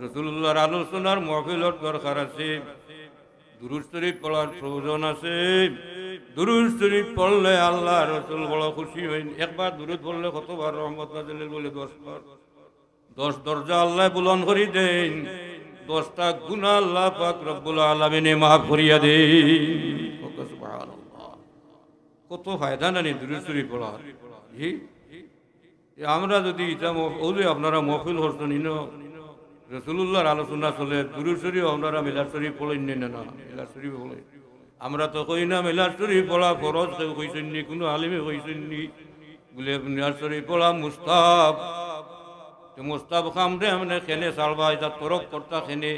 রাসূলুল্লাহর আলোচনার মাহফিলত দরকার আছে দুরূদ শরীফ পড়ার প্রয়োজন আছে দুরূদ শরীফ পড়লে আল্লাহ রাসূল বড় খুশি হন একবার দুরূদ পড়লে কতবার রহমত নাযিল বলে 10 বার 10 দরজা আল্লাহ বুলন্দ করে দেন 10টা গুনাহ আল্লাহ পাক রব্বুল আলামিনে maaf করিয়া দেন সুবহানাল্লাহ কত ফায়দা নানি দুরূদ শরীফ পড়া জি আমরা যদি এটা ওই আপনারা মাহফিল করছেন ইনো রাসূলুল্লাহর আলোচনা চলে দুরূদ শরীফ আপনারা মিলাদ শরীফ পড়েন না মিলাদ শরীফ পড়ে আমরা তো কই না মিলাদ শরীফ পড়া ফরজ কইছেন নি কোনো আলিমে কইছেন নি বলে মিলাদ শরীফ পড়া মুস্তাব খামরে আমনে খেনে সালবা এটা তরক করতা খেনে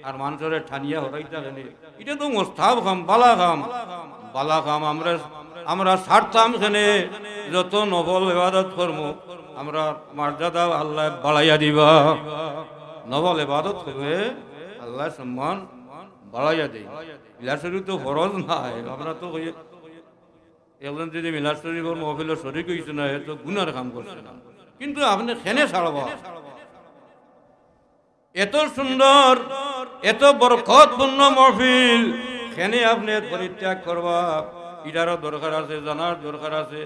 আর মানুষরে ঠানিয়া হরাইতা খেনে এটা তো মুস্তাব খাম বালা খাম আমরা ছাড়তাম খেনে যত নফল ইবাদত করব আমরা মর্যাদা আল্লাহ বাড়াইয়া দিবা নফল ইবাদত করবে আল্লাহ সম্মান বাড়াইয়া দেয় মিলাদ শরীফ তো ফরজ নাই আমরা তো একজন যদি মিলাদ শরীফের মাহফিলের শরীক হইছে না এ তো গুনার কাম করছে না কিন্তু আপনি খেনে ছাড়বা এত সুন্দর এত বরকতপূর্ণ মাহফিল খেনে আপনি পরিত্যাগ করবা এটারও দরকার আছে, জানার দরকার আছে।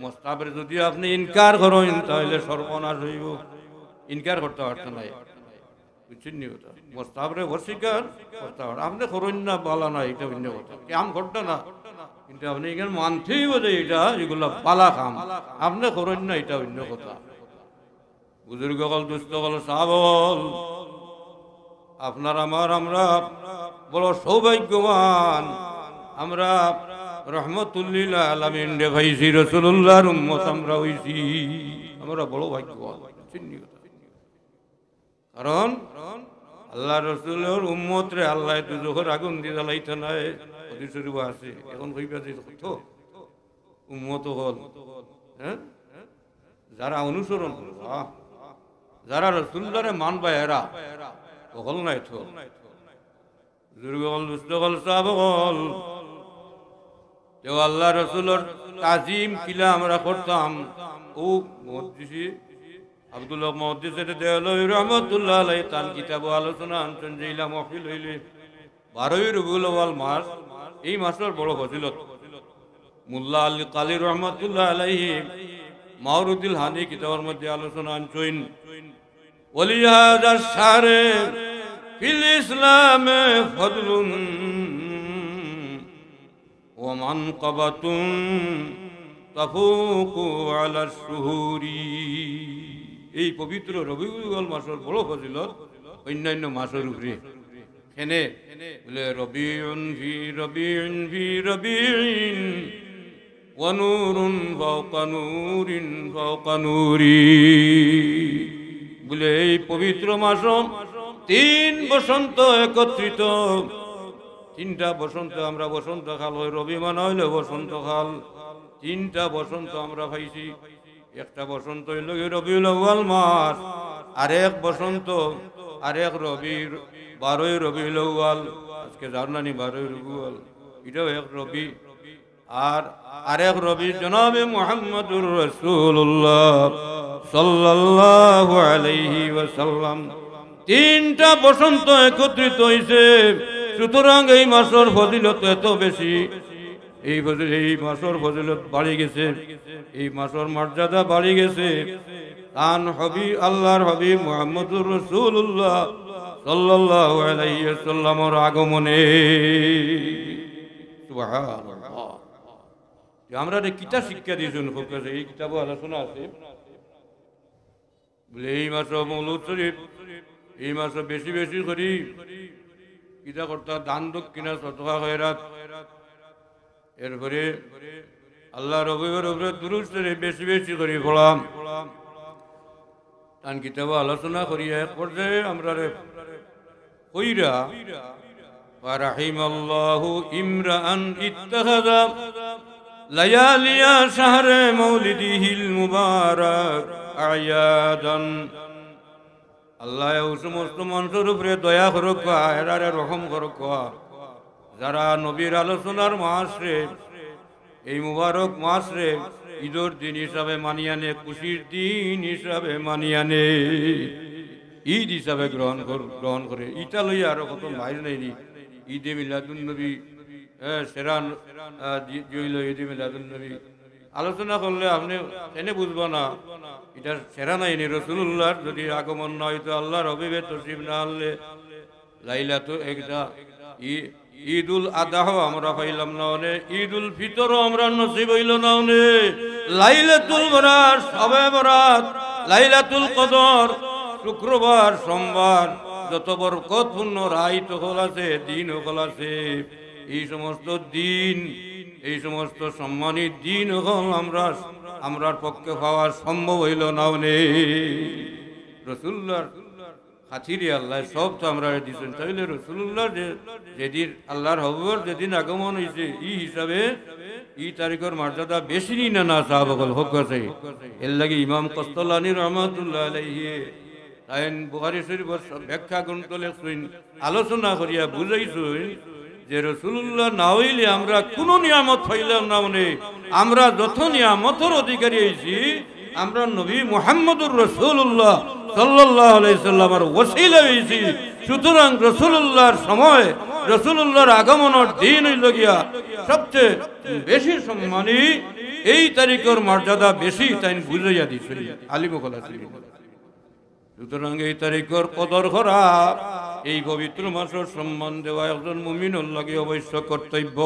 মোস্তাবের যদি আপনি ইনকার করেন তাহলে সর্বনাশ হইব। ইনকার করতে পারতেন নাই, বুঝছেন নি কথা? মোস্তাবরে অস্বীকার করতে পারেন, আপনি করেন না বালা না, এটা অন্য কথা, কাম করতে না, কিন্তু আপনি এখানে মানতেই বোঝে এটা এগুলো পালা কাম, আপনি করেন না, এটা অন্য কথা। বুজুর্গ হল, দুস্থ হল, সাবল, আপনার আমার আমরা বড় সৌভাগ্যবান। আমরা রহমতুল্লিল আলামিন রে ভাইছি, রাসূলুল্লাহর উম্মত আমরা হইছি, আমরা বড় ভাগ্যবান। কারণ আল্লাহ রসুলের উম্মত রে আল্লাহ দুজখের আগুন দিয়ে জ্বালাইতে নাই, হাদিস শরীফে আছে। এখন কইবা যে তো উম্মত হল, হ্যাঁ, যারা অনুসরণ করবা, যারা রসুল্লাহরে মানবা, এরা হল নাই তো বুজুর্গ হল, দুস্থ হল, সাহাবা হল, আল্লাহ রসুলের তাজিম কিলা আমরা করতাম। ও মহাদ্দিসি আব্দুল্লাহ মুহাদ্দিসের দেওয়ালয় রহমতুল্লাহ আলাইহি তার কিতাব আলোচনা আনছেন যে ইলা মাহফিল হইলে 12 রবিউল আউয়াল মাস, এই মাসের বড় ফজিলত। মোল্লা আলী কালী রহমতুল্লাহ আলাইহি মাওরুদুল হানি কিতাবের মধ্যে আলোচনা আনছেন, ওলিহাযা শাহরে ফিল ইসলামে ফদলুন ওয়া মানকাবাতুন তাফুকু আলা শুহুরি। এই পবিত্র রবিউল আউয়াল মাসের বড় ফজিলত অন্যান্য মাসের উপরে। কেনে বলে রবিউন ফি রবিউন ফি রবিউন ওয়া নূরুন ফাওকা নূরিন ফাওকা নূরি। বলে এই পবিত্র মাস 3 বসন্ত একত্রিত, 3টা বসন্ত, আমরা বসন্ত কাল হয়, রবি মানা হইলে বসন্ত কাল, 3টা বসন্ত আমরা পাইছি। একটা বসন্ত হইল রবিউল আউয়াল মাস, আরেক বসন্ত, আরেক রবি 12 রবিউল আউয়াল, আজকে জানানি 12 রবিউল, এটাও এক রবি। আর আরেক রবি জনাবে মুহাম্মদুর রাসূলুল্লাহ সাল্লাল্লাহু আলাইহি ওয়াসাল্লাম। 3টা বসন্ত একত্রিত হইছে, সুতরাং এই মাসের ফজিলত এত বেশি, এই মাসের ফজিলত বাড়ি গেছে, এই মাসের মর্যাদা বাড়ি গেছে। তান হবি আল্লাহর হাবিব মুহাম্মদুর রাসূলুল্লাহ সাল্লাল্লাহু আলাইহি ওয়াসাল্লামের আগমনে। সুবহানাল্লাহ। আমরা কিতা শিক্ষা দিয়েছেন, এই কিতাবে আলোচনা আছে। বলে এই মাস মৌলুদ শরীফ, এই মাস বেশি বেশি করি কিতা করতা, দান দক্ষিণা সদকা খয়রাত, এরপরে আল্লাহ রবিবার উপরে দুরূদ শরীফ বেশি বেশি করি পড়াম। তান কিতাব আলোচনা করি এক পর্যায়ে আমরা কইরা রাহিমাল্লাহু ইমরান ইত্তাখাযা লায়ালিয়া শাহরে মাউলিদিহিল মুবারাক আয়াদান। আল্লাহ ও সমস্ত মানুষের উপরে দয়া করুক, এরারে রহম করুক, যারা নবীর আলোচনার মাস রে, এই মুবারক মাস রে ঈদের দিন হিসাবে মানিয়ানে, খুশির দিন হিসাবে মানিয়ানে, ঈদ হিসাবে গ্রহণ করে। ইটা লইয়া আরো কত মাইল নেই, ঈদে মিলাদুন নবী, সেরান ঈদে মিলাদুন নবী আলোচনা করলে আপনি এনে বুঝবো না এটা সেরা নাই। রাসূলুল্লাহর যদি আগমন না হইতো, আল্লাহর হাবিবের তশরিফ না আনলে, লাইলাতু একটা ঈদুল আদাহ আমরা পাইলাম না, ঈদুল ফিতরও আমরা নসিব হইল না, লাইলাতুল বরাত, শবে বরাত, লাইলাতুল কদর, শুক্রবার সোমবার যত বরকতপূর্ণ রাত হল আছে, দিন হল আছে, এই সমস্ত দিন, এই সমস্ত সম্মানিত দিন হল আমরার পক্ষে পাওয়া সম্ভব হইল না। রাসূলুল্লাহর খাতিরে আল্লাহ সব তো আমরা দিচ্ছেন, তাইলে রাসূলুল্লাহ যেদিন আল্লাহর হবর যেদিন আগমন হয়েছে, এই হিসাবে এই তারিখের মর্যাদা বেশি নি না সাহাবাগল হোক আছে। এর লাগে ইমাম কস্তালানী রহমাতুল্লাহ আলাইহি তাইন বুখারী শরীফের ব্যাখ্যা গ্রন্থ লেখছেন, আলোচনা করিয়া বুঝাইছেন যে রাসূলুল্লাহ না হইলে আমরা কোন নিয়ামত পাইলাম না। আমরা যত নিয়ামতের অধিকারী হয়েছি, আমরা নবী মুহাম্মদুর রাসূলুল্লাহ সাল্লাল্লাহু আলাইহি সাল্লামের ওসিলা হয়েছি। সুতরাং রাসূলুল্লাহর সময় রাসূলুল্লাহর আগমনের দিন হইল গিয়া সবচেয়ে বেশি সম্মানী, এই তারিখের মর্যাদা বেশি তাই বুঝাইয়া দিছিল আলিম ওয়ালা ছিলেন। সুতরাং এই তারিখের কদর করা, এই পবিত্র মাসের সম্মান দেওয়া একজন মুমিনের লাগে অবশ্য কর্তব্য।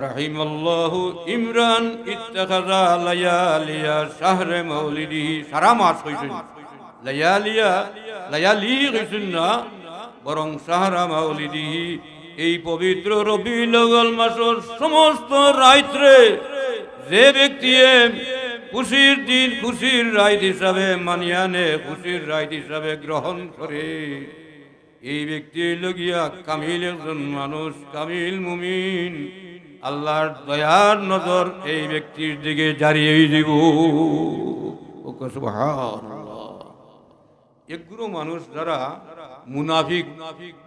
রাহিমাল্লাহু ইমরান ইত্তাখাযা লায়ালিয়া শাহরে মাউলিদিহি, সারা মাস হইছেন লায়ালি হইছেন না, বরং শাহরা মাউলিদিহি, এই পবিত্র রবিউল আউয়াল মাসের সমস্ত রাত্রে যে ব্যক্তি খুশির দিন খুশির রাত হিসাবে মানিয়া নে, খুশির রাত হিসাবে গ্রহণ করে, এই ব্যক্তি লগিয়া কামিল একজন মানুষ, কামিল মুমিন। আল্লাহর দয়ার নজর এই ব্যক্তির দিকে জারি হয়ে যাব। একগুলো মানুষ যারা মুনাফিক,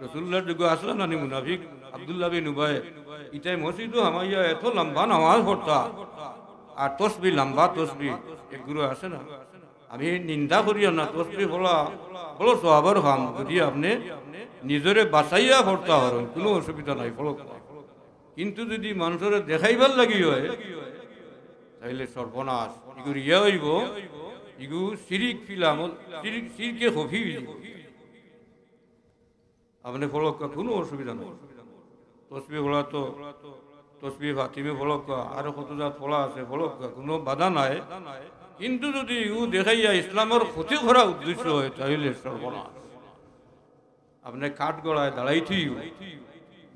রাসূলুল্লাহর যুগে আসলা নানি মুনাফিক, আব্দুল্লাহ বিন উবাই, ইটাই মসজিদও হামাইয়া এত লম্বা নামাজ পড়তা আর তসবি লম্বা তসবি, একগুলো আছে না। আমি নিন্দা করিও না, তসবি বলা বলো সওয়াবের কাম, যদি আপনি নিজরে বাঁচাইয়া পড়তা হরেন কোনো অসুবিধা নাই, ফলো। কিন্তু যদি মানুষের দেখাইবার লাগি হয় তাইলে সর্বনাশ, ইগুর ইয়া হইব, ইগু শিরিক ফিলাম, শিরকে হফি আপনি ফলক, কোনো অসুবিধা নাই। তসবি ফলা তো তসবি ফাতিমে ফলক, আরো কত জাত ফলা আছে ফলক, কোনো বাধা নাই। কিন্তু যদি ইউ দেখাইয়া ইসলামের ক্ষতি করা উদ্দেশ্য হয় তাহলে সর্বনাশ। আপনি কাঠ গড়ায় দাঁড়াইতেই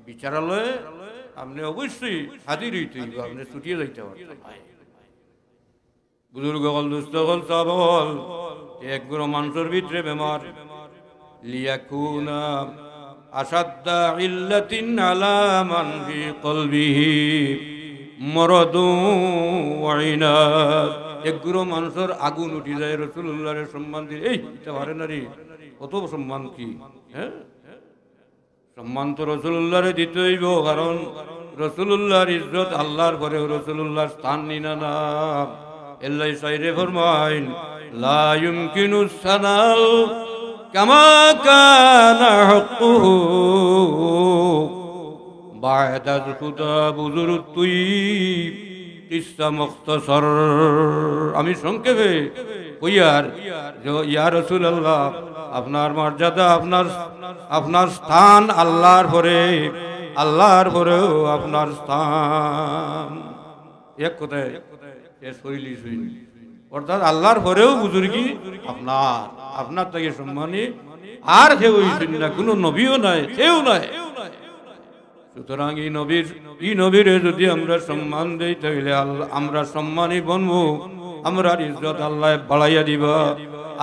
বিচারালয়ে আপনি অবশ্যই হাজির হইতে, আপনি ছুটিয়ে যাইতে পারতেন। বুজুর্গ হল, দুস্থ হল, সব হল, একগুলো মানুষের ভিতরে বেমার, লিয়াকুনা আসাদ্দা ইল্লাতিন আলা মান ফি কলবিহি মারাদু ওয়া ইনাদ, একগুলো মানুষের আগুন উঠি যায় রাসূলুল্লাহর সম্মান দিয়ে। এই এটা পারে না রে, কত সম্মান কি, হ্যাঁ সম্মান তো রাসূলুল্লাহরে দিতে হইব, কারণ রাসূলুল্লাহর ইজ্জত আল্লাহর ঘরে, রাসূলুল্লাহর স্থান নিনা না। আল্লাহ সাইরে ফরমাইন, লা ইউমকিনু সানাল কামা কানা হকুহু বা'দা খুদা বুজুর তুই কিসসা মুখতাসার। আমি সংক্ষেপে কইয়ার যে ইয়া রাসূলুল্লাহ, আপনার মর্যাদা, আপনার স্থান আল্লাহর ঘরে, আল্লাহর ঘরেও আপনার স্থান। এক কথায় শৈলী শৈলী, অর্থাৎ আল্লাহর ঘরেও বুজুর্গি আপনার থেকে সম্মানী আর কেউ হইছেন না, কোনো নবীও নাই, কেউ নাই। সুতরাং এই নবীরে যদি আমরা সম্মান দেই তাহলে আমরা সম্মানী বনবো, আমরা ইজ্জত আল্লাহ বাড়াইয়া দিবা।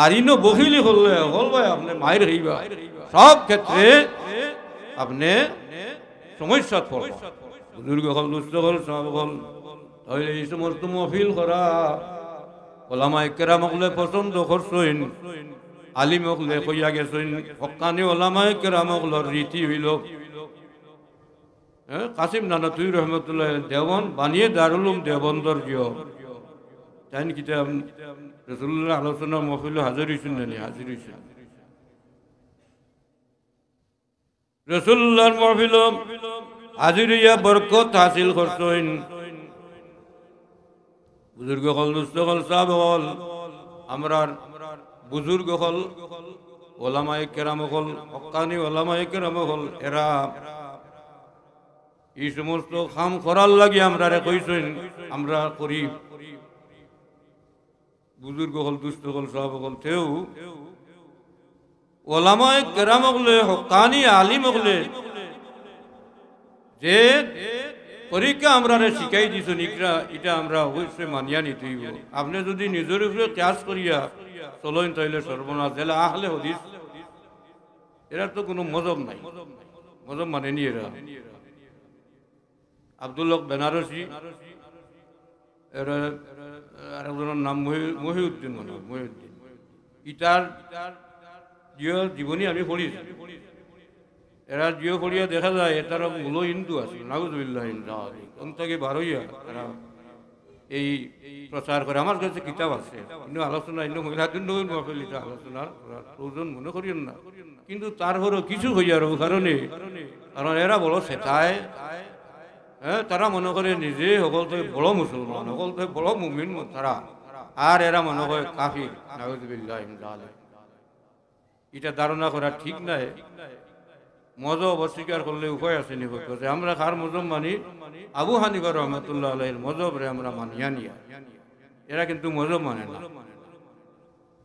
আর ইনো বহিলি হলে হল ভাই আপনি মায়ের হইবা, সব ক্ষেত্রে আপনি সমস্যা পড়বা। বুজুর্গ হল, দুস্থ হল, সব হল, তাহলে এই সমস্ত মহফিল করা ওলামায়ে কেরাম হলে পছন্দ করছেন, আলিম হলে কইয়া গেছেন, হক্কানি ওলামায়ে কেরাম হলের রীতি হইল। কাসিম নানাতুই রহমতুল্লাহ দেওবন্দ বানিয়ে দারুল উলুম দেওবন্দর জিও তাই কিতাব রাসূলুল্লাহ আলোচনা মহফিল হাজির হইছেন না, হাজির হইছেন। রাসূলুল্লাহর মহফিল হাজির হইয়া বরকত হাসিল করছেন। বুজুর্গ হল, দুস্থ হল, সাহাব হল, আমরা বুজুর্গ হল, ওলামায়ে কেরাম হল, হক্কানি ওলামায়ে কেরাম হল, এরা এই সমস্ত কাম করার লাগে আমরা কইছেন, আমরা করি। বুজুর্গ হল, দুস্থ হল, সাহাব হল, তেও ওলামায়ে কেরাম হলে, হক্কানি আলিম হলে যে তরিকা আমরা শিখাই দিছেন, এটা আমরা অবশ্যই মানিয়া নিতে হইব। আপনি যদি নিজের উপরে ক্যাশ করিয়া চলেন তাইলে সর্বনাশ। এলা আহলে হাদিস এরা তো কোনো মজব নাই, মজব মানেনি এরা। আব্দুল্লাহ বেনারসি, আরেকজনের নাম মহিউদ্দিন, মহিউদ্দিন, ইটার জিও জীবনী আমি পড়িছি। এরা জিও পড়িয়া দেখা যায় এটার মূল হিন্দু আছে, নাউজুবিল্লাহ থেকে বারইয়া এরা এই প্রচার করে। আমার কাছে কিতাব আছে, কিন্তু আলোচনা মহিলাদের আলোচনার প্রয়োজন মনে করিয়েন না। কিন্তু তারপরও কিছু হইয়ার কারণে, কারণ এরা বড় সেটায়, হ্যাঁ, তারা মনে করে নিজে সকল থেকে বড় মুসলমান, সকল থেকে বড় মুমিন তারা, আর এরা মনে করে কাফির। নাউযুবিল্লাহি মিন যালিক। এটা ধারণা করা ঠিক নাই। মজহব অস্বীকার করলে উপায় আছে নি? যে আমরা কার মজহব মানি? আবু হানিফা রহমতুল্লাহ আলাইহির মজহবরে আমরা মানিয়া নিয়া। এরা কিন্তু মজহব মানে না।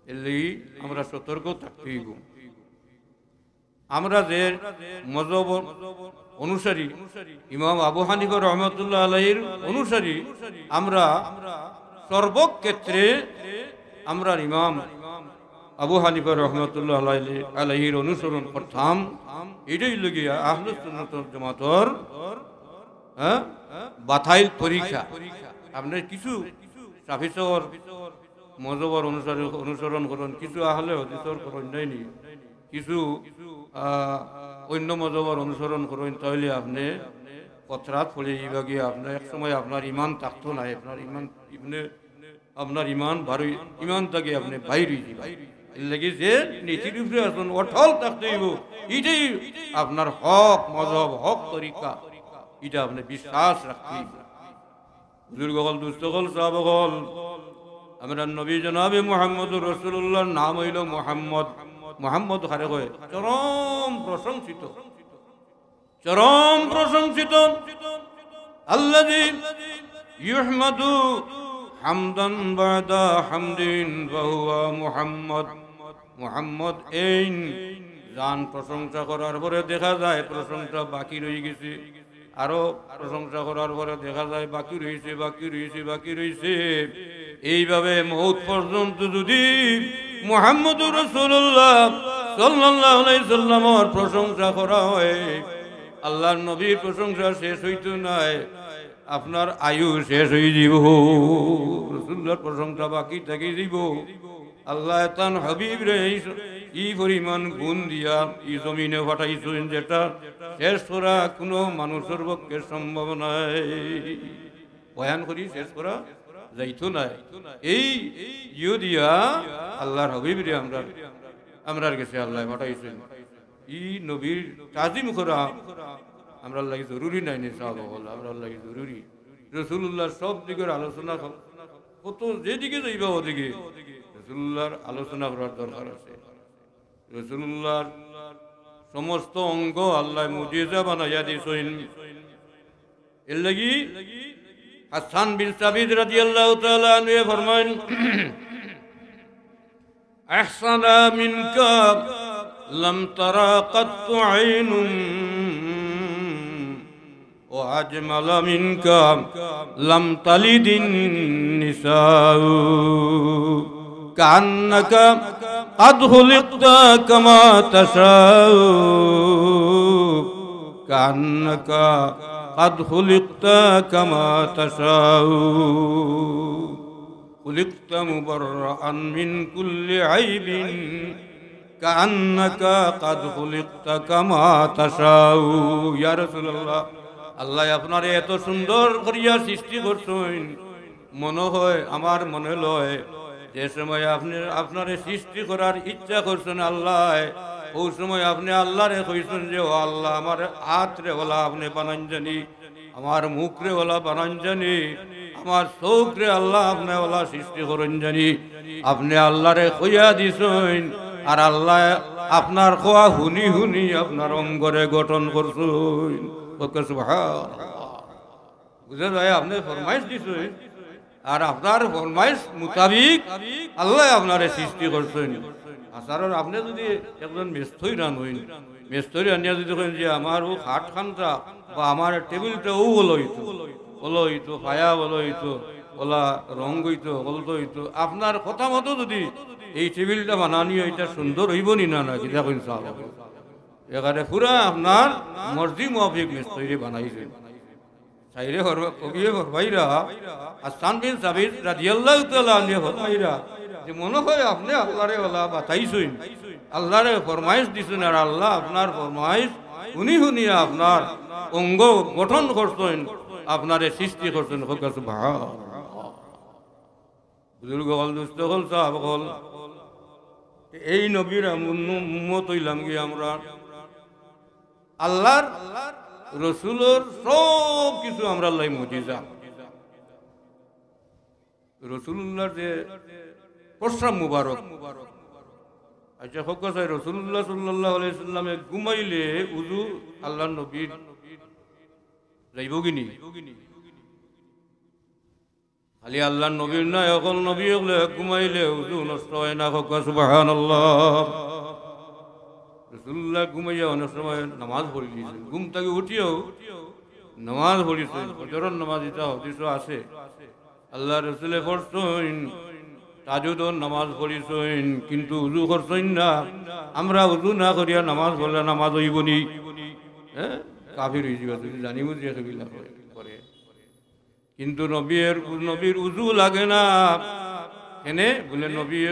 এলি আমরা সতর্ক থাকতেই গো। আমরা যে মজহব অনুসারী, ইমাম আবু হানিফা রহমতুল্লাহ আলাইহির অনুসারী, আমরা সর্বক্ষেত্রে আমরা ইমাম আবু হানিফা রহমতুল্লাহ আলাইহির অনুসরণ করতাম। এটাই লগিয়া আহলে সুন্নাত ওয়াল জামাতের বাতাইল পরীক্ষা। আপনার কিছু সাফিসর মজহবর অনুসরণ করুন, কিছু আহলে হাদিসর করুন নাইনি, কিছু অন্য মজহবর অনুসরণ করুন, তাহলে আপনি পথরাত ফলে এইভাবে আপনার এক সময় আপনার ইমান থাকতো না, আপনার ইমান ভারী, ইমান থেকে আপনি বাইরে লাগে যে নীতির উপরে আসুন অটল থাকতে হইব। এটাই আপনার হক মজহব, হক তরিকা, এটা আপনি বিশ্বাস রাখতে হইব। বুজুর্গ হল, দুস্থ হল, সাহাব হল, আমরা নবী জনাবে মুহাম্মদুর রাসূলুল্লাহর নাম হইল মুহাম্মদ। মুহাম্মদ হারে হয় চরম প্রশংসিত, চরম প্রশংসিত। আল্লাযী ইউহমাদু হামদান বাদা হামদিন ওয়া মুহাম্মদ। মুহাম্মদ এই জান প্রশংসা করার পরে দেখা যায় প্রশংসা বাকি রয়ে গেছে, আরো প্রশংসা করার পরে দেখা যায় বাকি রয়েছে, বাকি রয়েছে, বাকি রয়েছে। এইভাবে মউত পর্যন্ত যদি মুহাম্মদুর রাসূলুল্লাহ সাল্লাল্লাহু আলাইহি সাল্লামের প্রশংসা করা হয়, আল্লাহর নবীর প্রশংসা শেষ হইতো নাই, আপনার আয়ু শেষ হয়ে যাব। রাসূলুল্লাহর প্রশংসা বাকি থেকে যাব। আল্লাহ তান হাবিব রে এই পরিমাণ গুণ দিয়া এই জমিনে পাঠাইছেন, যেটা শেষ করা কোনো মানুষের পক্ষে সম্ভব নাই। বয়ান করি শেষ করা যাইতো নাই। এই ইয়ে দিয়া আল্লাহর হাবিব রে আমরার কাছে আল্লাহ পাঠাইছেন। এই নবীর তাজিম করা আমরা লাগে জরুরি নাই নে সাহাবা বল, আমরা লাগে জরুরি। রাসূলুল্লাহর সব দিকের আলোচনা কত যেদিকে যাইবা ওদিকে রাসূলুল্লাহর আলোচনা করার দরকার আছে। রাসূলুল্লাহর সমস্ত অঙ্গ আল্লাহ মুজিজা বানাইয়া দিয়েছেন। এর লাগি হাসান বিন সাবিত রাদিয়াল্লাহু তাআলা আনহু ফরমান, আহসানা মিনকা লাম তারা কাত্তু আইনুন ওয়া আজমালা মিনকা লাম তালিদিন নিসাউ কান্নাকা قد خلقت كما تشاء كأنك قد خلقت كما تشاء خلقت مبرأ من كل عيب كأنك قد خلقت كما تشاء يا رسول الله আল্লাহ আপনারে এত সুন্দর করিয়া সৃষ্টি করছেন, মনে হয় আমার মনে লয় যে সময় আপনি আপনারে সৃষ্টি করার ইচ্ছা করছেন আল্লাহ, ওই সময় আপনি আল্লাহরে কইছেন যে ও আল্লাহ আমার হাত রে ওলা আপনি বানান জানি, আমার মুখ রে ওলা বানান জানি, আমার চোখ রে আল্লাহ আপনি ওলা সৃষ্টি করেন জানি। আপনি আল্লাহরে কইয়া দিছেন, আর আল্লাহ আপনার খোয়া হুনি হুনি আপনার অঙ্গরে গঠন করছেন। বুঝে যায় আপনি ফরমাইশ দিছেন, আর আপনার ফরমাইশ মোতাবিক আল্লাহ আপনারে সৃষ্টি করছেন। আসার আপনি যদি একজন মেস্তরি রান হইন, মেস্তরি আনিয়া যদি কেন যে আমার ও খাট খানটা বা আমার টেবিলটা ও বলো হইতো ফায়া বলো হইতো ওলা রং হইতো হলতো হইতো, আপনার কথা মতো যদি এই টেবিলটা বানানি এটা সুন্দর হইব নি না নাকি দেখুন সাহেব, এখানে পুরা আপনার মর্জি মোয়াফিক মেস্তরি বানাইছেন। সাইরে কবিয়ে ফরমাইরা হাসান বিন সাবিত রাদিয়াল্লাহু তাআলা আনহু ফরমাইরা যে মনে হয় আপনি আল্লাহরে ওলা বাতাইছেন, আল্লাহরে ফরমাইশ দিছেন, আর আল্লাহ আপনার ফরমাইশ হুনি হুনি আপনার অঙ্গ গঠন করছেন, আপনারে সৃষ্টি করছেন। সুবহানাল্লাহ। বুজুর্গ হল, দুস্থ হল, সাহাবা হল, এই নবীর উম্মত হইলাম কি আমরা আল্লাহর রসুলের সব কিছু আমরা লাই মুজিজা রসুল্লাহর যে প্রস্রাব মুবারক আচ্ছা হোক চাই রসুল্লাহ সাল্লাল্লাহু আলাইহি সাল্লামে ঘুমাইলে উযু আল্লাহর নবীর যাইব কিনি খালি আল্লাহর নবীর না এখন নবী হলে ঘুমাইলে উযু নষ্ট হয় না হোক সুবহানাল্লাহ রসুল্লাহ ঘুমাইয়া অনেক সময় নামাজ পড়ি দিয়েছেন ঘুম থেকে উঠিও নামাজ পড়িছেন ফজরের নামাজ এটা হদিস আছে আল্লাহ রসুলে পড়ছেন তাজুদর নামাজ পড়িছেন কিন্তু উযু করছেন না আমরা উযু না করিয়া নামাজ পড়লে নামাজ হইবনি হ্যাঁ কাফির হয়ে যাবে যদি জানি বুঝিয়া সেগুলা করে কিন্তু নবীর উযু লাগে না এনে বলে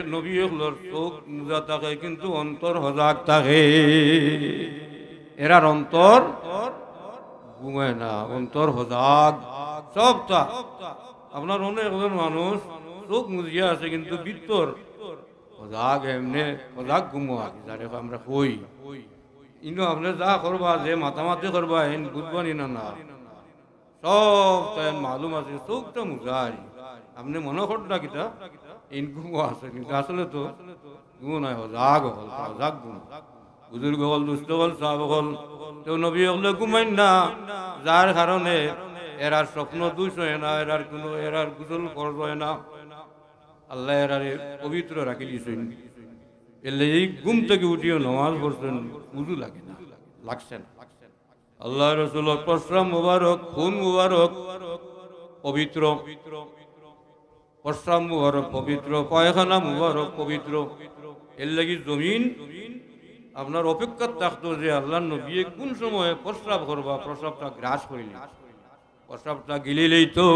নবী চোখ মুজা থাকে কিন্তু অন্তর সজাগ থাকে এরার অন্তর ঘুমায় না অন্তর সজাগ সবটা আপনার অনেক মানুষ চোখ মুজিয়া আছে কিন্তু ভিতর সজাগ এমনি সজাগ ঘুমোয়া যারে আমরা কই কিন্তু আপনি যা করবা যে মাতামাতি করবা এন বুঝবানি না না সব তাই মালুম আছে চোখটা মুজাই আপনি মনে করটা কিতা ইনকুম আছে কিন্তু আসলে তো গুণ নয় সজাগ হল সজাগ গুণ বুজুর্গ হল দুষ্ট হল সাহাব হল তো নবী হলে ঘুমাইন না যার কারণে এরার স্বপ্ন দুষ হয় না এরার গুসল ফরজ হয় না আল্লাহ এরারে পবিত্র রাখি দিয়েছেন এলে এই ঘুম থেকে উঠিও নামাজ পড়ছেন উযু লাগে না লাগছে না আল্লাহ রসুলের প্রস্রাব মুবারক খুন মুবারক পবিত্র প্রস্রাব মুবারক পবিত্র পায়খানা মুবারক পবিত্র এর লাগি জমিন আপনার অপেক্ষা থাকতো যে আল্লাহ নবী কোন সময় প্রস্রাব করবা প্রস্রাবটা গ্রাস করিলে প্রস্রাবটা গিলিলেই তো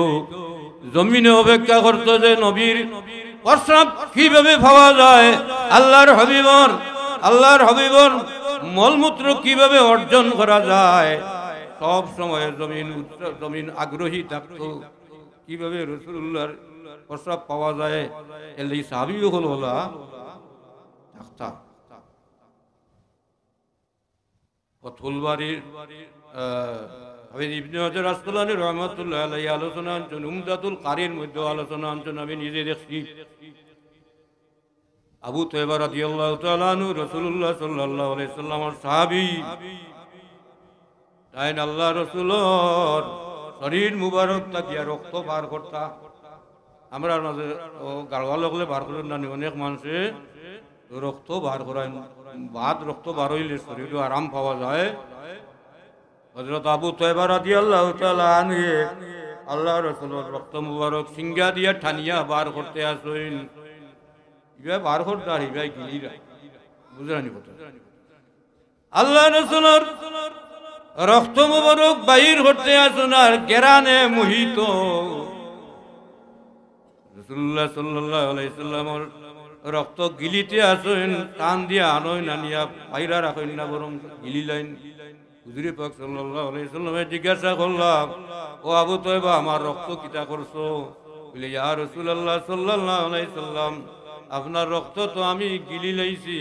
জমিনে অপেক্ষা করতো যে নবীর প্রস্রাব কিভাবে পাওয়া যায় আল্লাহর হবিবর মলমূত্র কিভাবে অর্জন করা যায় সব সময় জমিন আগ্রহী থাকতো কিভাবে রাসূলুল্লাহর প্রস্রাব পাওয়া যায় এলি সাহাবীও হল ওলা ডাক্তার ফতুলবাড়ির ইবনে হাজার আসকালানী রাহমাতুল্লাহ আলাইহি আলোচনা আনছেন উমদাতুল কারীর মধ্যে আলোচনা আনছেন আমি নিজে দেখছি আবু তাইবা রাদিয়াল্লাহু তাআলা আনহু রাসূলুল্লাহ সাল্লাল্লাহু আলাইহি সাল্লামের সাহাবী তাই আল্লাহ রাসূলের শরীর মুবারক তাকিয়া রক্ত বার করতা আমরা মাঝে গাড়ওয়া লাগলে বার করেন না অনেক মানুষে রক্ত বার করায় রক্ত বার হইলে শরীরে আরাম পাওয়া যায় হযরত আবু তাইবা রাদিয়াল্লাহু তাআলা আনহু আল্লাহ রাসূলের রক্ত মুবারক সিঙ্গা দিয়া ঠানিয়া বার করতে আসেন ইবা বার করতে আর ইবা গিলিরা বুঝরানি কথা আল্লাহ রাসূলের রক্ত মুবারক বাইর করতে আসেন আর গেরানে মোহিত রাসূলুল্লাহ সাল্লাল্লাহু আলাইহি সাল্লামের রক্ত গিলিতে আসেন টান দিয়া আনয় না নিয়া বাইরা রাখেন না বরং গিলিলেন হুজুর পাক সাল্লাল্লাহু আলাইহি সাল্লামে জিজ্ঞাসা করলাম ও আবু তাইবা আমার রক্ত কিতা করছো বলে ইয়া রাসূলুল্লাহ সাল্লাল্লাহু আলাইহি সাল্লাম আপনার রক্ত তো আমি গিলি লইছি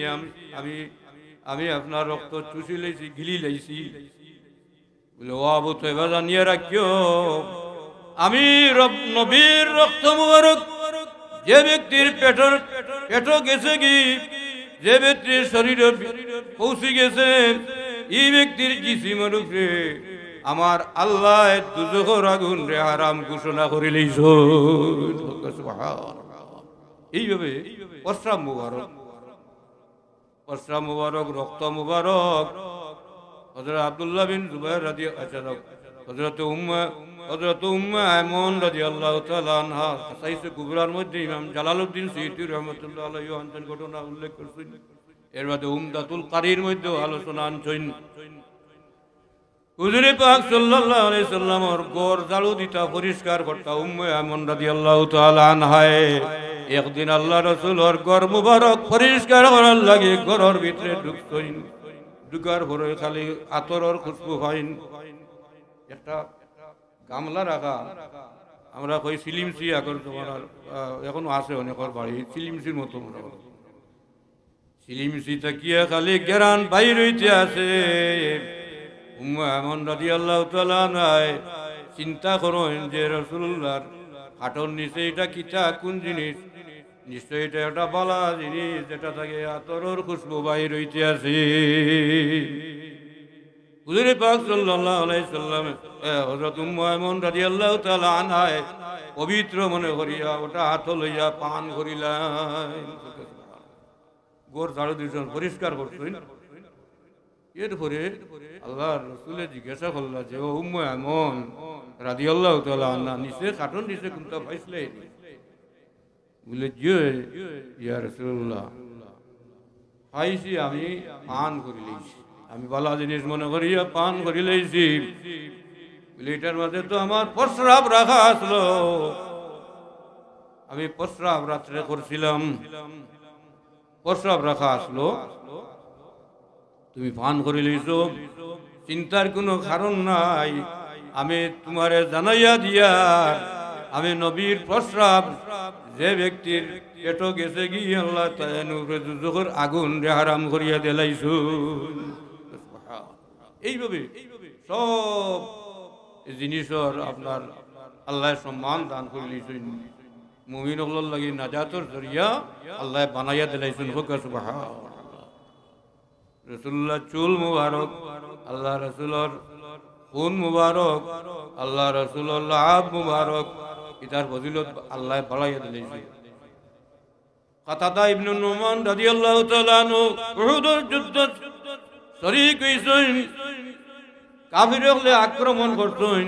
আমি আপনার রক্ত চুষি লইছি গিলি লইছি বলে ও আবু তাইবা জানিয়ে রাখিও আমি নবীর রক্ত মুবারক যে ব্যক্তির পেট গেছে কি যে ব্যক্তির শরীরে পৌঁছে গেছে এই ব্যক্তির জিসিমের উপরে আমার আল্লাহ দুজখের আগুন রে হারাম ঘোষণা করে লইছ এইভাবে প্রস্রাব মুবারক রক্ত মুবারক হযরত আব্দুল্লাহ বিন জুবাইর হযরত উম্মে আয়মন রাদিয়াল্লাহু তাআলা আনহা কাসাইসে কুবরার মধ্যে ইমাম জালালউদ্দিন সুয়ুতী রাহমাতুল্লাহ আলাইহি আনছেন ঘটনা উল্লেখ করেছেন এর মধ্যে উমদাতুল কারীর মধ্যে আলোচনা আনছেন হুজুর পাক সাল্লাল্লাহু আলাইহি সাল্লামের ঘর ঝাড়ু দিতা পরিষ্কার করতা উম্মে আয়মন রাদিয়াল্লাহু তাআলা আনহা একদিন আল্লাহ রাসূলের ঘর মুবারক পরিষ্কার করার লাগি ঘরের ভিতরে ঢুকছেন ঢুকার পরে খালি আতরের খুশবু পাইন একটা গামলা রাখা আমরা কই সিলিমসি আগর তোমার এখনো আছে অনেকের বাড়ি সিলিমসির মতো সিলিমিশি তাকিয়া খালি গেরান বাইর হইতে আছে। উম্মে এমন রাদিয়াল্লাহু তাআলা নাই চিন্তা করেন যে রাসূলুল্লাহর হাঁটুর নিচে এটা কিতা কোন জিনিস, নিশ্চয়ই এটা একটা বালা জিনিস যেটা থেকে আতরের খুশবু বাইর হইতে আছে। হুজুর পাক সাল্লাল্লাহু আলাইহি সাল্লাম হযরত উম্মে এমন রাদিয়াল্লাহু তাআলা আনহা পবিত্র মনে করিয়া ওটা হাত লইয়া পান করিলেন। গোর ঝাড়ু দিয়েছেন, পরিষ্কার করছেন। এরপরে আল্লাহ রসুলে জিজ্ঞাসা করল যে ও উম্মে এমন রাদিয়াল্লাহু তাআলা আনহা নিচে কাটন নিচে কোনটা পাইছিলে? বলে জি ইয়া রাসূলুল্লাহ, পাইছি, আমি পান করি লইছি, আমি ভালো জিনিস মনে করিয়া পান করি লইছি। এটার মাঝে তো আমার প্রস্রাব রাখা আসলো, আমি প্রস্রাব রাত্রে করছিলাম, প্রস্রাব রাখা আসলো, তুমি পান করে লইছো, চিন্তার কোনো কারণ নাই। আমি তোমারে জানাইয়া দিয়া আমি নবীর প্রস্রাব যে ব্যক্তির পেটো গেছে গিয়ে আল্লাহ তাআলা আগুন রে হারাম করিয়া দিলাইছো। এইভাবে সব জিনিসের আপনার আল্লাহ সম্মান দান করে লইছেন। মুমিন হল লাগি নাজাতর জরিয়া আল্লাহ বানাইয়া দিলাইছেন। সুবহানাল্লাহ। রাসূলুল্লাহ চুল মুবারক, আল্লাহ রাসূলের খুন মুবারক, আল্লাহ রাসূলের লাভ মুবারক, ইতার ফজিলত আল্লাহ বাড়াইয়া দিলাইছেন। কাতাদা ইবনে নুমান রাদিয়াল্লাহু তাআলা আনহু উহুদের যুদ্ধে শরীক হইছেন, কাফির হলে আক্রমণ করছেন,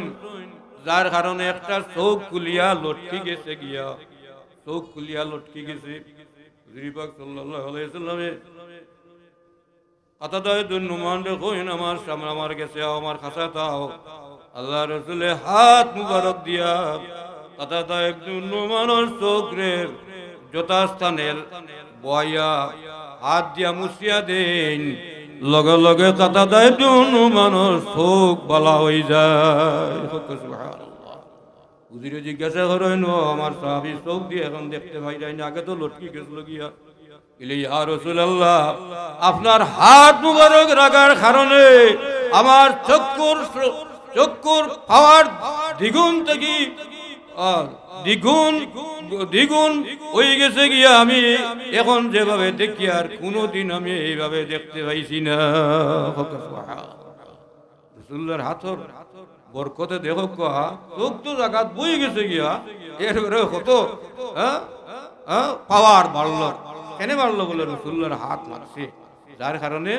যার কারণে একটা চোখ কুলিয়া লটকি গেছে গিয়া, চোখ কুলিয়া লটকি গেছে। হুজুর পাক সাল্লাল্লাহু আলাইহি সাল্লামে কাতাদা ইবনে নুমান রে কইন আমার সামনে আমার গেছে, আমার কাছে তাও। আল্লাহ রাসূলে হাত মুবারক দিয়া কাতাদা ইবনে নুমানের চোখ রে যথাস্থানে বয়া হাত দিয়া মুছিয়া দেন, লগে লগে কাতাদা ইবনে নুমানের চোখ বালা হয়ে যায়। সুবহানাল্লাহ। হুজুরে জিজ্ঞাসা করেন ও আমার সাহাবী চোখ দিয়ে এখন দেখতে পাই যায় না, আগে তো লটকি গেছিল গিয়া। ইয়া রাসূলুল্লাহ, আপনার হাত মুবারক রাখার কারণে আমার চক্ষুর পাওয়ার দ্বিগুণ থেকে দ্বিগুণ হয়ে গেছে গিয়া, আমি এখন যেভাবে দেখি আর কোনোদিন আমি এইভাবে দেখতে পাইছি না। রাসূলুল্লাহর হাতর বরকতে দেখো চোখ তো জাগাত বই গেছে গিয়া, এরপরে কত পাওয়ার বাড়লো। কেন বাড়লো? বলে রাসূলুল্লাহর হাত মারছে, যার কারণে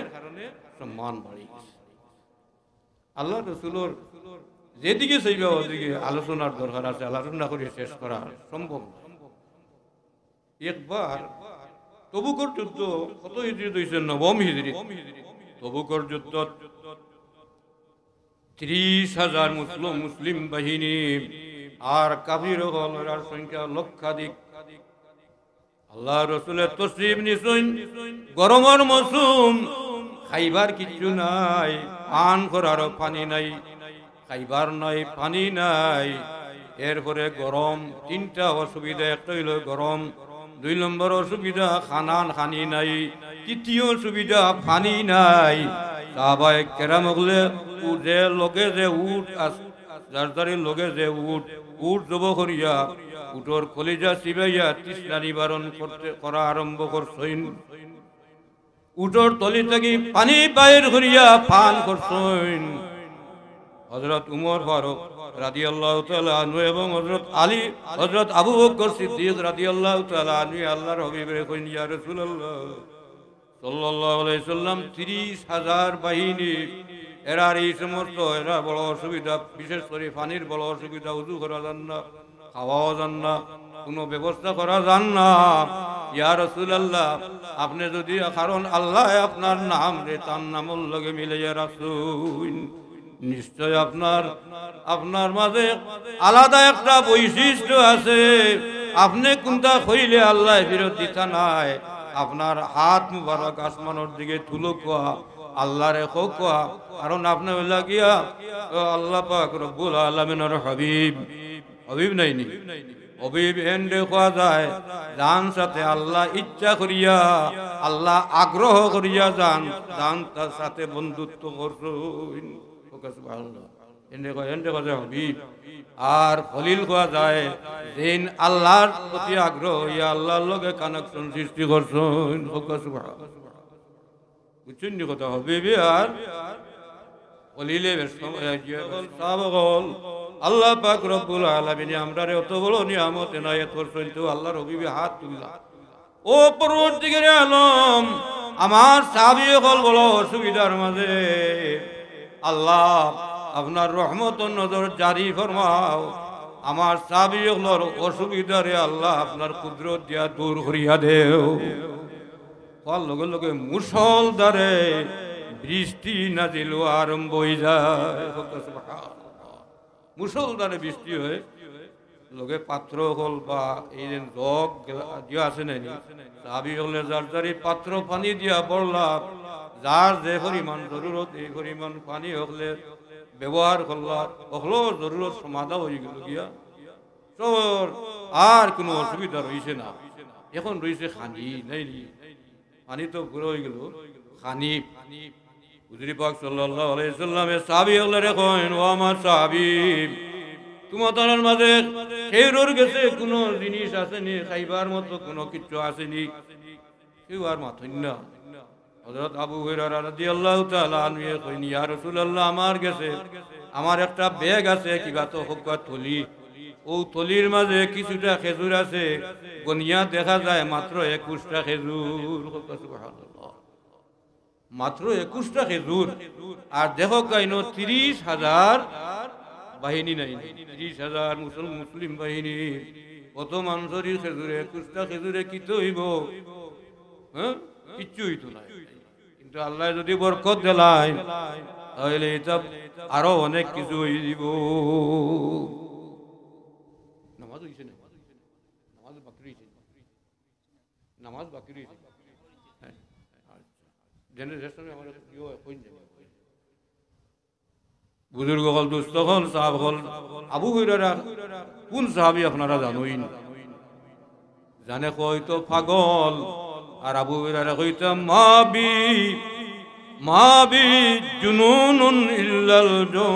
সম্মান বাড়ি গেছে। আল্লাহ রাসূলের যেদিকে সেইবা ওদিকে আলোচনার দরকার আছে, আলোচনা করে শেষ করা সম্ভব। একবার তবুকর যুদ্ধ কত হিজরিত হয়েছে? নবম হিজরিত। তবুকর যুদ্ধ 30,000 মুসলিম বাহিনী আর কাফির হলের সংখ্যা লক্ষাধিক। আল্লাহ রাসূলের তশরিফ নিছেন, গরমের মৌসুম, খাইবার কিছু নাই, পান করার পানি নাই, খাইবার নাই, পানি নাই। এরপরে গরম, তিনটা অসুবিধা, একটা হইল গরম, 2 নম্বর অসুবিধা খানি নাই, তৃতীয় সুবিধা পানি নাই। সাহাবায়ে কেরাম হলে যে লগে যে উট যার লগে যে উট জব করিয়া উটর কলিজা চিবাইয়া তৃষ্ণা নিবারণ করা আরম্ভ করছেন। উটর তলি থেকে পানি বাইর করিয়া পান করছেন। হযরত উমর ফারুক রাদিয়াল্লাহু তাআলা আনহু এবং হযরত আবু বকর সিদ্দিক রাদিয়াল্লাহু তাআলা আনহু আল্লাহর হাবিবের কইন, ইয়া রাসূলুল্লাহ সাল্লাল্লাহু আলাইহি সাল্লাম 30,000 বাহিনী, এরার এই সমস্ত এরা বড় অসুবিধা, বিশেষ করে পানির বড় অসুবিধা, উযু করা যান না, খাওয়াও যান না, কোনো ব্যবস্থা করা যান না। ইয়া রাসূলুল্লাহ, আপনি যদি, কারণ আল্লাহ আপনার নাম রে তার নামর লগে মিলাইয়া রাখুন, নিশ্চয় আপনার মাঝে আলাদা একটা বৈশিষ্ট্য আছে। আপনি কোনটা কইলে আল্লাহ ফেরত দিতা নাই। আপনার হাত মুবারক আসমানের দিকে তুলো কোয়া, আল্লাহরে কোয়া, কারণ আপনি লাগিয়া আল্লাহ পাক রব্বুল আলামিনের হাবিব নাইনি হবিব এন্ডে খোয়া যায় যান সাথে আল্লাহ ইচ্ছা করিয়া আল্লাহ আগ্রহ করিয়া যান যান তার সাথে বন্ধুত্ব করছুন সুবহানাল্লাহ এন্ডে কথা হবিব আর খলিল খোয়া যায় যেন আল্লাহর প্রতি আগ্রহ হইয়া আল্লাহর লগে কানেকশন সৃষ্টি করছুন সুবহানাল্লাহ বুঝছেন নি কথা হবিব আর খলিলে আল্লাহ পাক রব্বুল আলামিন আমরারে অত বড় নিয়ামত এনায়েত করছেন তো আল্লাহর হবিবে হাত তুললা ও পরবর্তীকালে আলম আমার সাহাবী হল বড় অসুবিধার মাঝে আল্লাহ আপনার রহমত নজর জারি ফরমাও আমার সাহাবী হলর অসুবিধারে আল্লাহ আপনার কুদরত দিয়া দূর করিয়া দেও ফল লগে লগে মুসলধারে বৃষ্টি নাজিল আরম্ভ হয়ে যায় মুসলধারে বৃষ্টি হয়ে লোকে পাত্র হল বা এই যে জগ যে আছে নাকি সাহাবী হলে যার যার পাত্র পানি দিয়া পড়লাম যার যে পরিমাণ জরুরত এই পরিমাণ পানি হলে ব্যবহার করলাম হলো জরুরত সমাধা হয়ে গেল গিয়া তোর আর কোনো অসুবিধা রয়েছে না এখন রয়েছে খানি নাই পানি তো পুরো হয়ে গেল খানি হুজুর পাক সাল্লাল্লাহু আলাইহি সাল্লামের সাহাবী হলে এখন ও আমার সাহাবী তোমাদের মাঝে খেরোর গেছে কোনো জিনিস আসেনি খাইবার মতো কোনো কিছু আসেনি কেউ আর মাথুন না হযরত আবু হুরায়রা রাদিয়াল্লাহু তাআলা আনহু কইন ইয়া রাসূলুল্লাহ আমার গেছে আমার একটা ব্যাগ আছে কিবা তো হকবা থলি ও থলির মাঝে কিছুটা খেজুর আছে গনিয়া দেখা যায় মাত্র 21টা খেজুর সুবহানাল্লাহ মাত্র 21টা খেজুর আর দেখো কাইন 30,000 বাহিনী নাই 30,000 মুসলিম বাহিনী কত মানুষের খেজুরে 21টা খেজুরে কি তো হইব হ্যাঁ কিচ্ছু হইতো না কিন্তু আল্লাহ যদি বরকত দেয় তাহলে এটা আরো অনেক কিছু হয়ে দিব নামাজ হইছে না নামাজ বাকি রইছে নামাজ বাকি রইছে জেনারেশনে আমার ইও কই না বুজুর্গ হল দুস্থ হল সাহাব হল আবু হুরায়রা কোন সাহাবী আপনারা জানেন জানে কইতো পাগল আর আবু হুরায়রা কইতো মাবি জুনুনুন ইল্লাল জু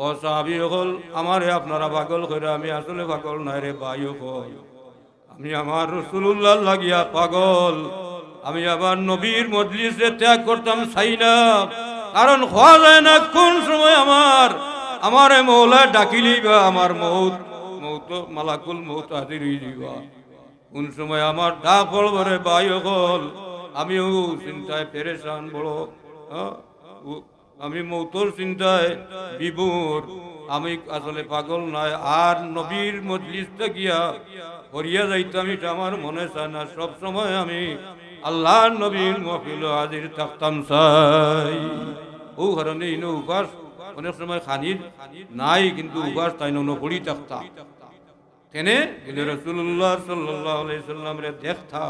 ও সাহাবী হল আমারে আপনারা পাগল কইরা আমি আসলে পাগল নাই রে ভাইও কই আমি আমার রাসূলুল্লাহ লাগিয়া পাগল আমি আবার নবীর মজলিসে ত্যাগ করতাম চাই না কারণ হওয়া যায় না কোন সময় আমার মৌলা ডাকিলি বা আমার মৌত মালাকুল মৌত হাজির হয়ে যাবা কোন সময় আমার ডাক পড়বরে বায়ু হল আমিও চিন্তায় পেরেশান বড় আমি মৌতর চিন্তায় বিভোর আমি আসলে পাগল নয় আর নবীর মজলিসে গিয়া হরিয়া যাইতাম এটা আমার মনে চায় না সব সময় আমি আল্লাহ নবীর মহফিল হাজির থাকতাম চাই ও কারণে ইনো উপাস অনেক সময় খানির নাই কিন্তু উপাস তাই নপড়ি থাকতাম কেনে বলে রাসূলুল্লাহ সাল্লাল্লাহু আলাইহি সাল্লামের দেখতা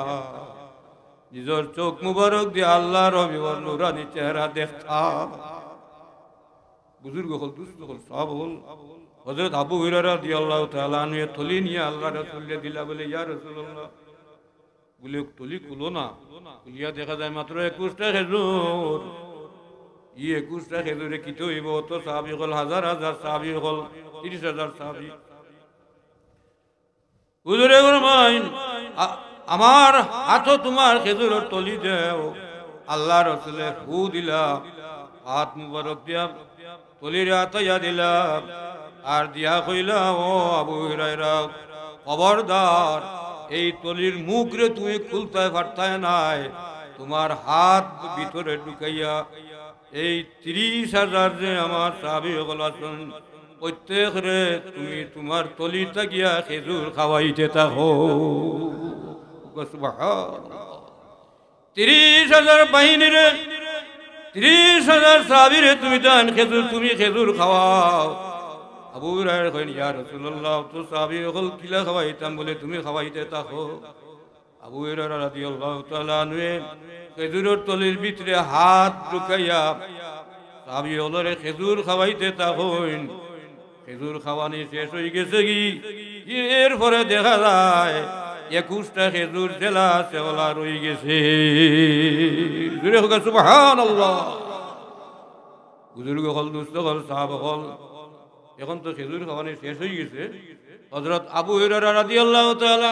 নিজের চোখ মুবারক দিয়ে আল্লাহর রবিবার নুরানি চেহারা দেখতা বুজুর্গ হল দুস্থ হল সব হল হযরত আবু হুরায়রা রাদিয়াল্লাহু তাআলা আনহু থলি নিয়ে আল্লাহ রাসূলকে দিলা বলে ইয়া রাসূলুল্লাহ বলে থলি খুলো না খুলিয়া দেখা যায় মাত্র 21টা খেজুর 21টা খেজুরে কি তো হইব তো সাহাবী হল হাজার হাজার সাহাবী হল 30,000 সাহাবী হুজুরে ফরমাইন আমার হাতও তোমার খেজুরের তলি দেও আল্লাহ রাসূলে ফু দিলা হাত মুবারক দিয়া তলির আতাইয়া দিলা আর দিয়া কইলা ও আবু হুরায়রা খবরদার এই তলির মুখ রে তুমি খুলতে পারতায় নাই তোমার হাত ভিতরে ঢুকাইয়া এই 30,000 যে আমার সাহাবী হল আছেন প্রত্যেক রে তুমি তোমার তলিটা গিয়া খেজুর খাওয়াইতে থাকো সুবহানাল্লাহ 30,000 বাহিনী রে 30,000 সাহাবী রে তুমি দান খেজুর তুমি খেজুর খাওয়াও আবু হুরায়রা কইন ইয়া রাসূলুল্লাহ তো সাহাবী হল কিলা খাওয়াইতাম বলে তুমি খাওয়াইতে থাকো আবু হুরায়রা রাদিয়াল্লাহু তাআলা আনহু খেজুরের তলির ভিতরে হাত ঢুকাইয়া সাহাবী হলরে খেজুর খাওয়াইতে থাকেন খেজুর খাওয়ানি শেষ হয়ে গেছে কি এরপরে দেখা যায় 21টা খেজুর জেলা সেওলা রয়ে গেছে। সুবহানাল্লাহ। বুজুর্গ হল, দুস্থ হল, সাহাবা হল, এখন তো খেজুর খাওয়ানি শেষ হয়ে গেছে। হযরত আবু হুরায়রা রাদিয়াল্লাহু তাআলা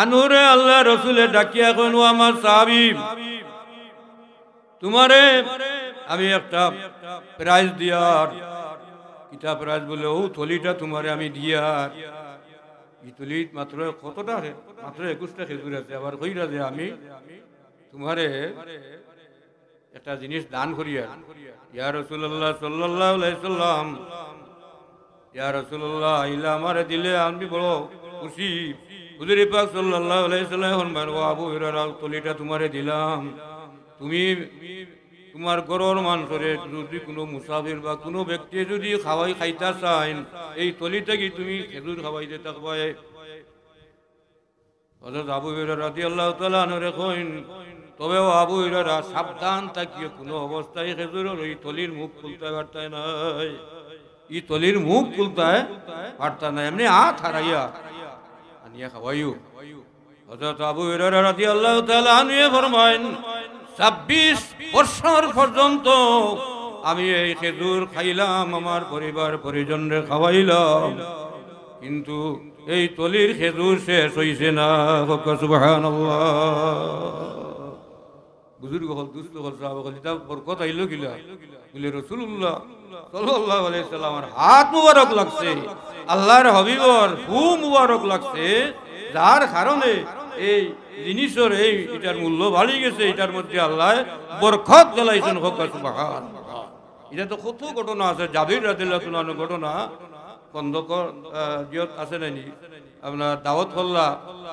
আনহুরে আল্লাহ রাসূলে ডাকিয়া কইন, ও আমার সাহাবী, তোমারে আমি একটা প্রাইজ দিয়ার। কিতা প্রাইজ বলে? ও থলিটা তোমারে আমি দিয়ার। এই থলি মাত্র কতটা? মাত্র 21টা খেজুর আছে। আবার কইরা যে আমি তোমারে একটা জিনিস দান করিয়া। ইয়া রাসূলুল্লাহ সাল্লাল্লাহু আলাইহি সাল্লাম, ইয়া রাসূলুল্লাহ, ইলা আমারে দিলে আমি বড় খুশি। হুজুর পাক সাল্লাল্লাহু আলাইহি সাল্লাম বলেন, ও আবু হুরায়রা, থলিটা তোমারে দিলাম। তুমি তোমার ঘরের মানুষরে যদি কোনো মুসাফির বা কোনো ব্যক্তি যদি খাইতা চান, এই থলি থেকে তুমি খেজুর খাওয়াইতে থাকবে। হযরত আবু হুরায়রা রাদিয়াল্লাহু তাআলা আনহু কইন, তবে ও আবু হুরায়রা, সাবধান থাকিও, কোনো অবস্থায় খেজুরের ওই থলির মুখ খুলতে পারতাই নাই। এই থলির মুখ খুলতে পারতা না, এমনি হাত হারাইয়া আনিয়া খাওয়াইও। হযরত আবু হুরায়রা রাদিয়াল্লাহু তাআলা আনহু ফরমায়েন, 26 বছর পর্যন্ত আমি এই খেজুর খাইলাম, আমার পরিবার পরিজনরে খাওয়াইলাম, কিন্তু এই তলির খেজুর শেষ হইছে না। সুবহানাল্লাহ। বুজুর্গ হল, দুস্থ হল, সাহাবা হল, এটা বরকত আইল কিলা? বলে রাসূলুল্লাহ সাল্লাল্লাহু আলাইহি সাল্লামের হাত মুবারক লাগছে, আল্লাহর হাবিবর ফু মুবারক লাগছে, যার কারণে এই জিনিসের এটার মূল্য বাড়ি গেছে। এটার মধ্যে আল্লাহ বরকত জ্বালাইছেন। সুবহানাল্লাহ। এটা তো কত ঘটনা আছে। জাবির রাদিয়াল্লাহু আনহু ঘটনা কন্দকর জিয়ত আছে নাইনি, আপনার দাওয়াত করলা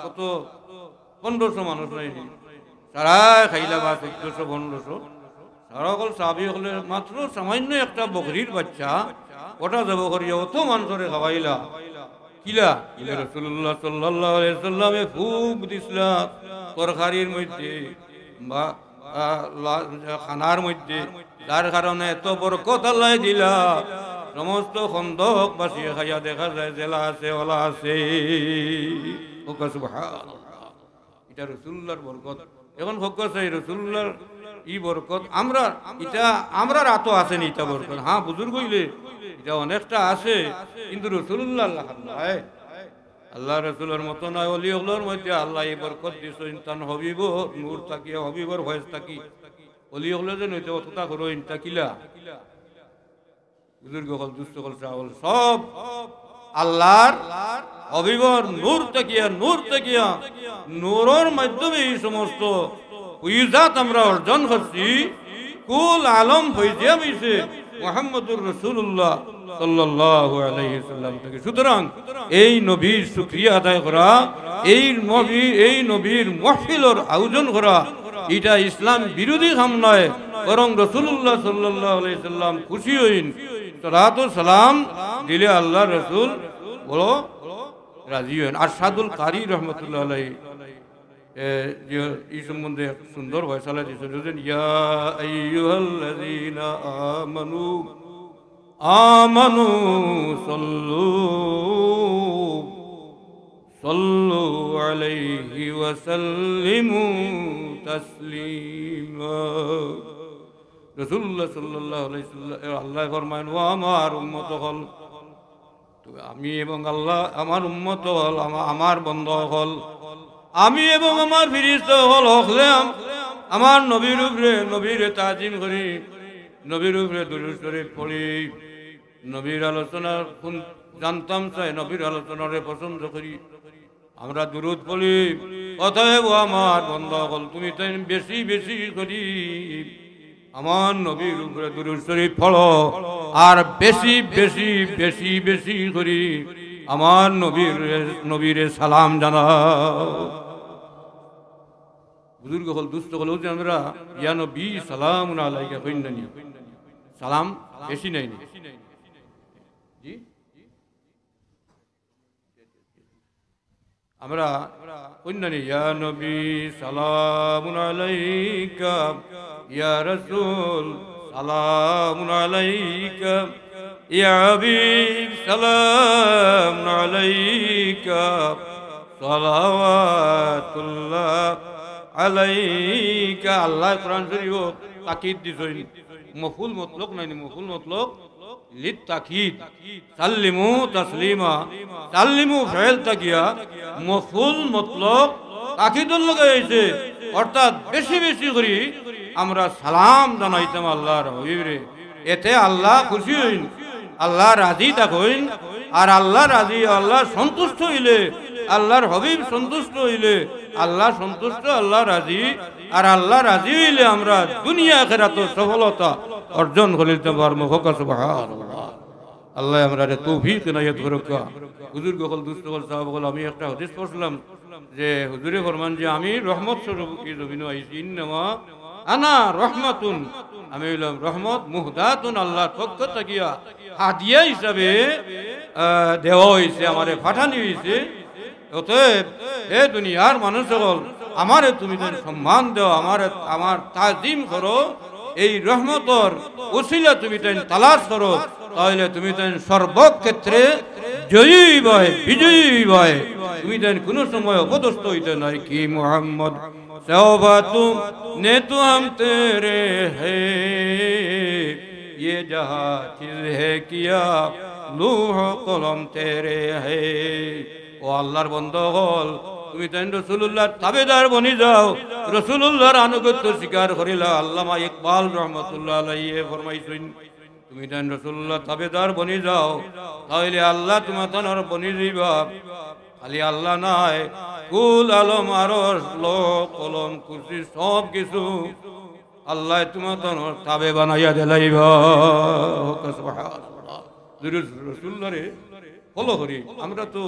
কত 1500 মানুষ নাইনি, সারা খাইলা বা 1400-1500 সারা হল সাহাবী হলে মাত্র সামান্য একটা বকরির বাচ্চা ওটা যাব করিয়া অত মানুষরে খাওয়াইলা কিলা? রাসূলুল্লাহ সাল্লাল্লাহু আলাইহি সাল্লামে ফুক দিছলা তরকারির মধ্যে বা খানার মধ্যে, যার কারণে এত বরকত আল্লাহ দিলা। সমস্ত খন্দক বাসিয়ে খাইয়া দেখা যায় জেলা আছে, ওলা আছে। সুবহানাল্লাহ। এটা রাসূলুল্লাহর বরকত। এখন ফোকাস এই রাসূলুল্লাহর ই বরকত আমরা এটা আমরা রাতো আছে নি এটা বরকত। হ্যাঁ, বুজুর্গ হইলে এটা অনেকটা আছে, কিন্তু রাসূলুল্লাহ আল্লাহ রাসূলের মতো নয়। ওলি ওগুলোর মধ্যে আল্লাহ এই বরকত দিয়েছেন। তান হবিব নূর তাকিয়া, হবিবর ভয়েস তাকি ওলি ওগুলো যে নইতে অতটা করো ইনটা কিলা বুজুর্গ হল, দুস্থ হল, চাওল সব আল্লাহর হবিবর নূর তাকিয়া, নূর তাকিয়া নূরের মাধ্যমে এই সমস্ত উইজাত আমরা অর্জন করছি। কুল আলম হইছে হইছে মুহাম্মদুর রাসূলুল্লাহ সাল্লাল্লাহু আলাইহি সাল্লাম থেকে। সুতরাং এই নবীর শুকরিয়া আদায় করা, এই নবীর মাহফিলের আয়োজন করা, এটা ইসলাম বিরোধী কাম নয়, বরং রাসূলুল্লাহ সাল্লাল্লাহু আলাইহি সাল্লাম খুশি হইন, সালাতু সালাম দিলে আল্লাহ রাসূল বড় রাজি হন। আরশাদুল কারি রহমাতুল্লাহ আলাইহি এই সম্বন্ধে সুন্দর ফয়সালা দিয়েছেন, ইয়া আইয়ুহাল্লাযীনা আমানু আমানু সাল্লু আলাইহি ওয়া সাল্লিমু তাসলিমা। রাসূলুল্লাহ সাল্লাল্লাহু আলাইহি সাল্লাম আল্লাহ ফরমায়েন, ও আমার উম্মত হল, আমি এবং আল্লাহ আমার উম্মত হল, আমার বন্ধু হল, আমি এবং আমার ফেরেশতা হল হলে আমার নবীর উপরে নবীরে তাজিম করি, নবীর উপরে দুরূদ শরীফ পড়ি, নবীর আলোচনা জানতাম চাই, নবীর আলোচনারে পছন্দ করি, আমরা দুরূদ পড়ি। অতএব আমার বন্ধু হল, তুমি তাই বেশি বেশি করি আমার নবীর উপরে দুরূদ শরীফ পড়ো, আর বেশি বেশি বেশি বেশি করি আমার নবীরে সালাম জানাও। বুজুর্গ হল, দুস্থ হল, আমরা ইয়া নবী সালামুন আলাইকা কইনানি, সালাম বেশি নাই জি, আমরা কইনানি ইয়া নবী সালামুন আলাইকা, ইয়া রাসূল সালামুন আলাইকা, ইয়া হাবিব সালাম আলাইকা সালাওয়াতুল্লাহ আলাইকা। আল্লাহ কোরআন শরীফ তাকিদ দিছেন, মফুল মতলক নাই, মফুল মতলক লিত তাকিদ। সাল্লিমু তাসলিমা, সাল্লিমু ফাইল তাকিয়া মফুল মতলক তাকিদুল লাগাইছে, অর্থাৎ বেশি বেশি করি আমরা সালাম জানাইতাম আল্লাহর হাবিবরে। এতে আল্লাহ খুশি হইন, আল্লাহ রাজি থাকইন। আর আল্লাহ রাজি, আল্লাহ সন্তুষ্ট হইলে, আল্লাহর হাবিব সন্তুষ্ট হইলে আল্লাহ সন্তুষ্ট, আল্লাহ রাজি। আর আল্লাহ রাজি হইলে আমরা দুনিয়া আখিরাত সফলতা অর্জন করিতে পারবো। সুবহানাল্লাহ। আল্লাহ আমরা তৌফিক ইনায়াত করুক। হুজুর গকল দুস্থ বল সাহেব বল, আমি একটা হাদিস পড়ছিলাম যে হুজুরে ফরমান যে আমি রহমত স্বরূপ এই জমিনে আইছি। ইন্নামা আনা রহমাতুন, আমি হইলাম রহমত মুহদাতুন, আল্লাহর পক্ষ থাকিয়া হাদিয়া হিসাবে দেওয়া হয়েছে, আমারে পাঠানি হয়েছে। অতএব হে দুনিয়ার মানুষ সকল, আমারে তুমি সম্মান দেও, আমার তাজিম করো, এই রহমতর উসিলা তুমি তালাশ করো, তাহলে তুমি সর্বক্ষেত্রে জয়ী বয়, বিজয়ী বয়। তুমি কোন সময় অপদস্থ হইতে নাই। কি মুহাম্মদ সওবা তুম নে তো हम तेरे है, ये जहां चीज है किया लूह कलम तेरे है। ও আল্লাহর বন্ধগণ, তুমি রাসূলুল্লাহর তাবেদার বনি যাও, রাসূলুল্লাহর আনুগত্য স্বীকার করিলা। আল্লামা ইকবাল রাহমাতুল্লাহ আলাইহি ফরমাইছেন, তুমি রাসূলুল্লাহর তাবেদার বনি যাও, তাহলে আল্লাহ তোমার বনি যাইবা। খালি আল্লাহ নাই, কুল আলম আরশ লোক কলম কুরসি সব কিছু আল্লাহ তোমার তাবে বানাইয়া দিলাইবা। সুবহানাল্লাহ। রাসূলুল্লাহরে ফলো করি আমরা। তো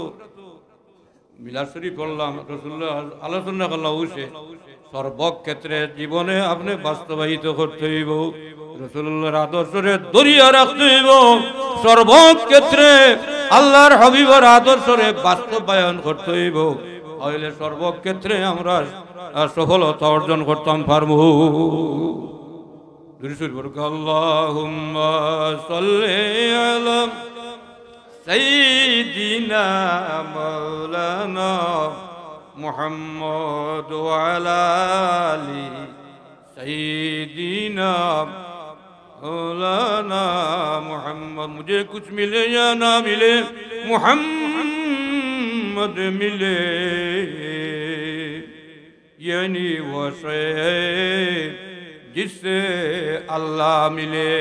মিলাদ শরীফ পড়লাম, রাসূলুল্লাহ আলোচনা করলাম, উঠে সর্বক্ষেত্রে জীবনে আপনি বাস্তবায়িত করতে হইব, রাসূলুল্লাহর আদর্শরে দরিয়া রাখতে হইব। সর্বক্ষেত্রে আল্লাহর হাবিবের আদর্শরে বাস্তবায়ন করতে হইব, তাহলে সর্বক্ষেত্রে আমরা সফলতা অর্জন করতাম পারবো। আল্লাহুম্মা সাল্লি আলা সাইয়্যিদিনা মাওলানা মুহাম্মদ ওয়া আলা আলি সাইয়্যিদিনা मौलाना मोहम्मद। मुझे कुछ मिले या ना मिले, मोहम्मद मिले, यानी वो शय जिससे अल्लाह मिले।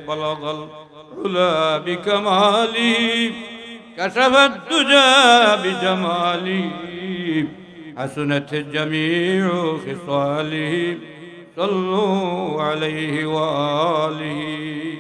बलगल उला बिकमाली कशफत दुजा बिजमाली, हसनत जमीउ खिसाली, सल्लु अलैहि व आलिहि।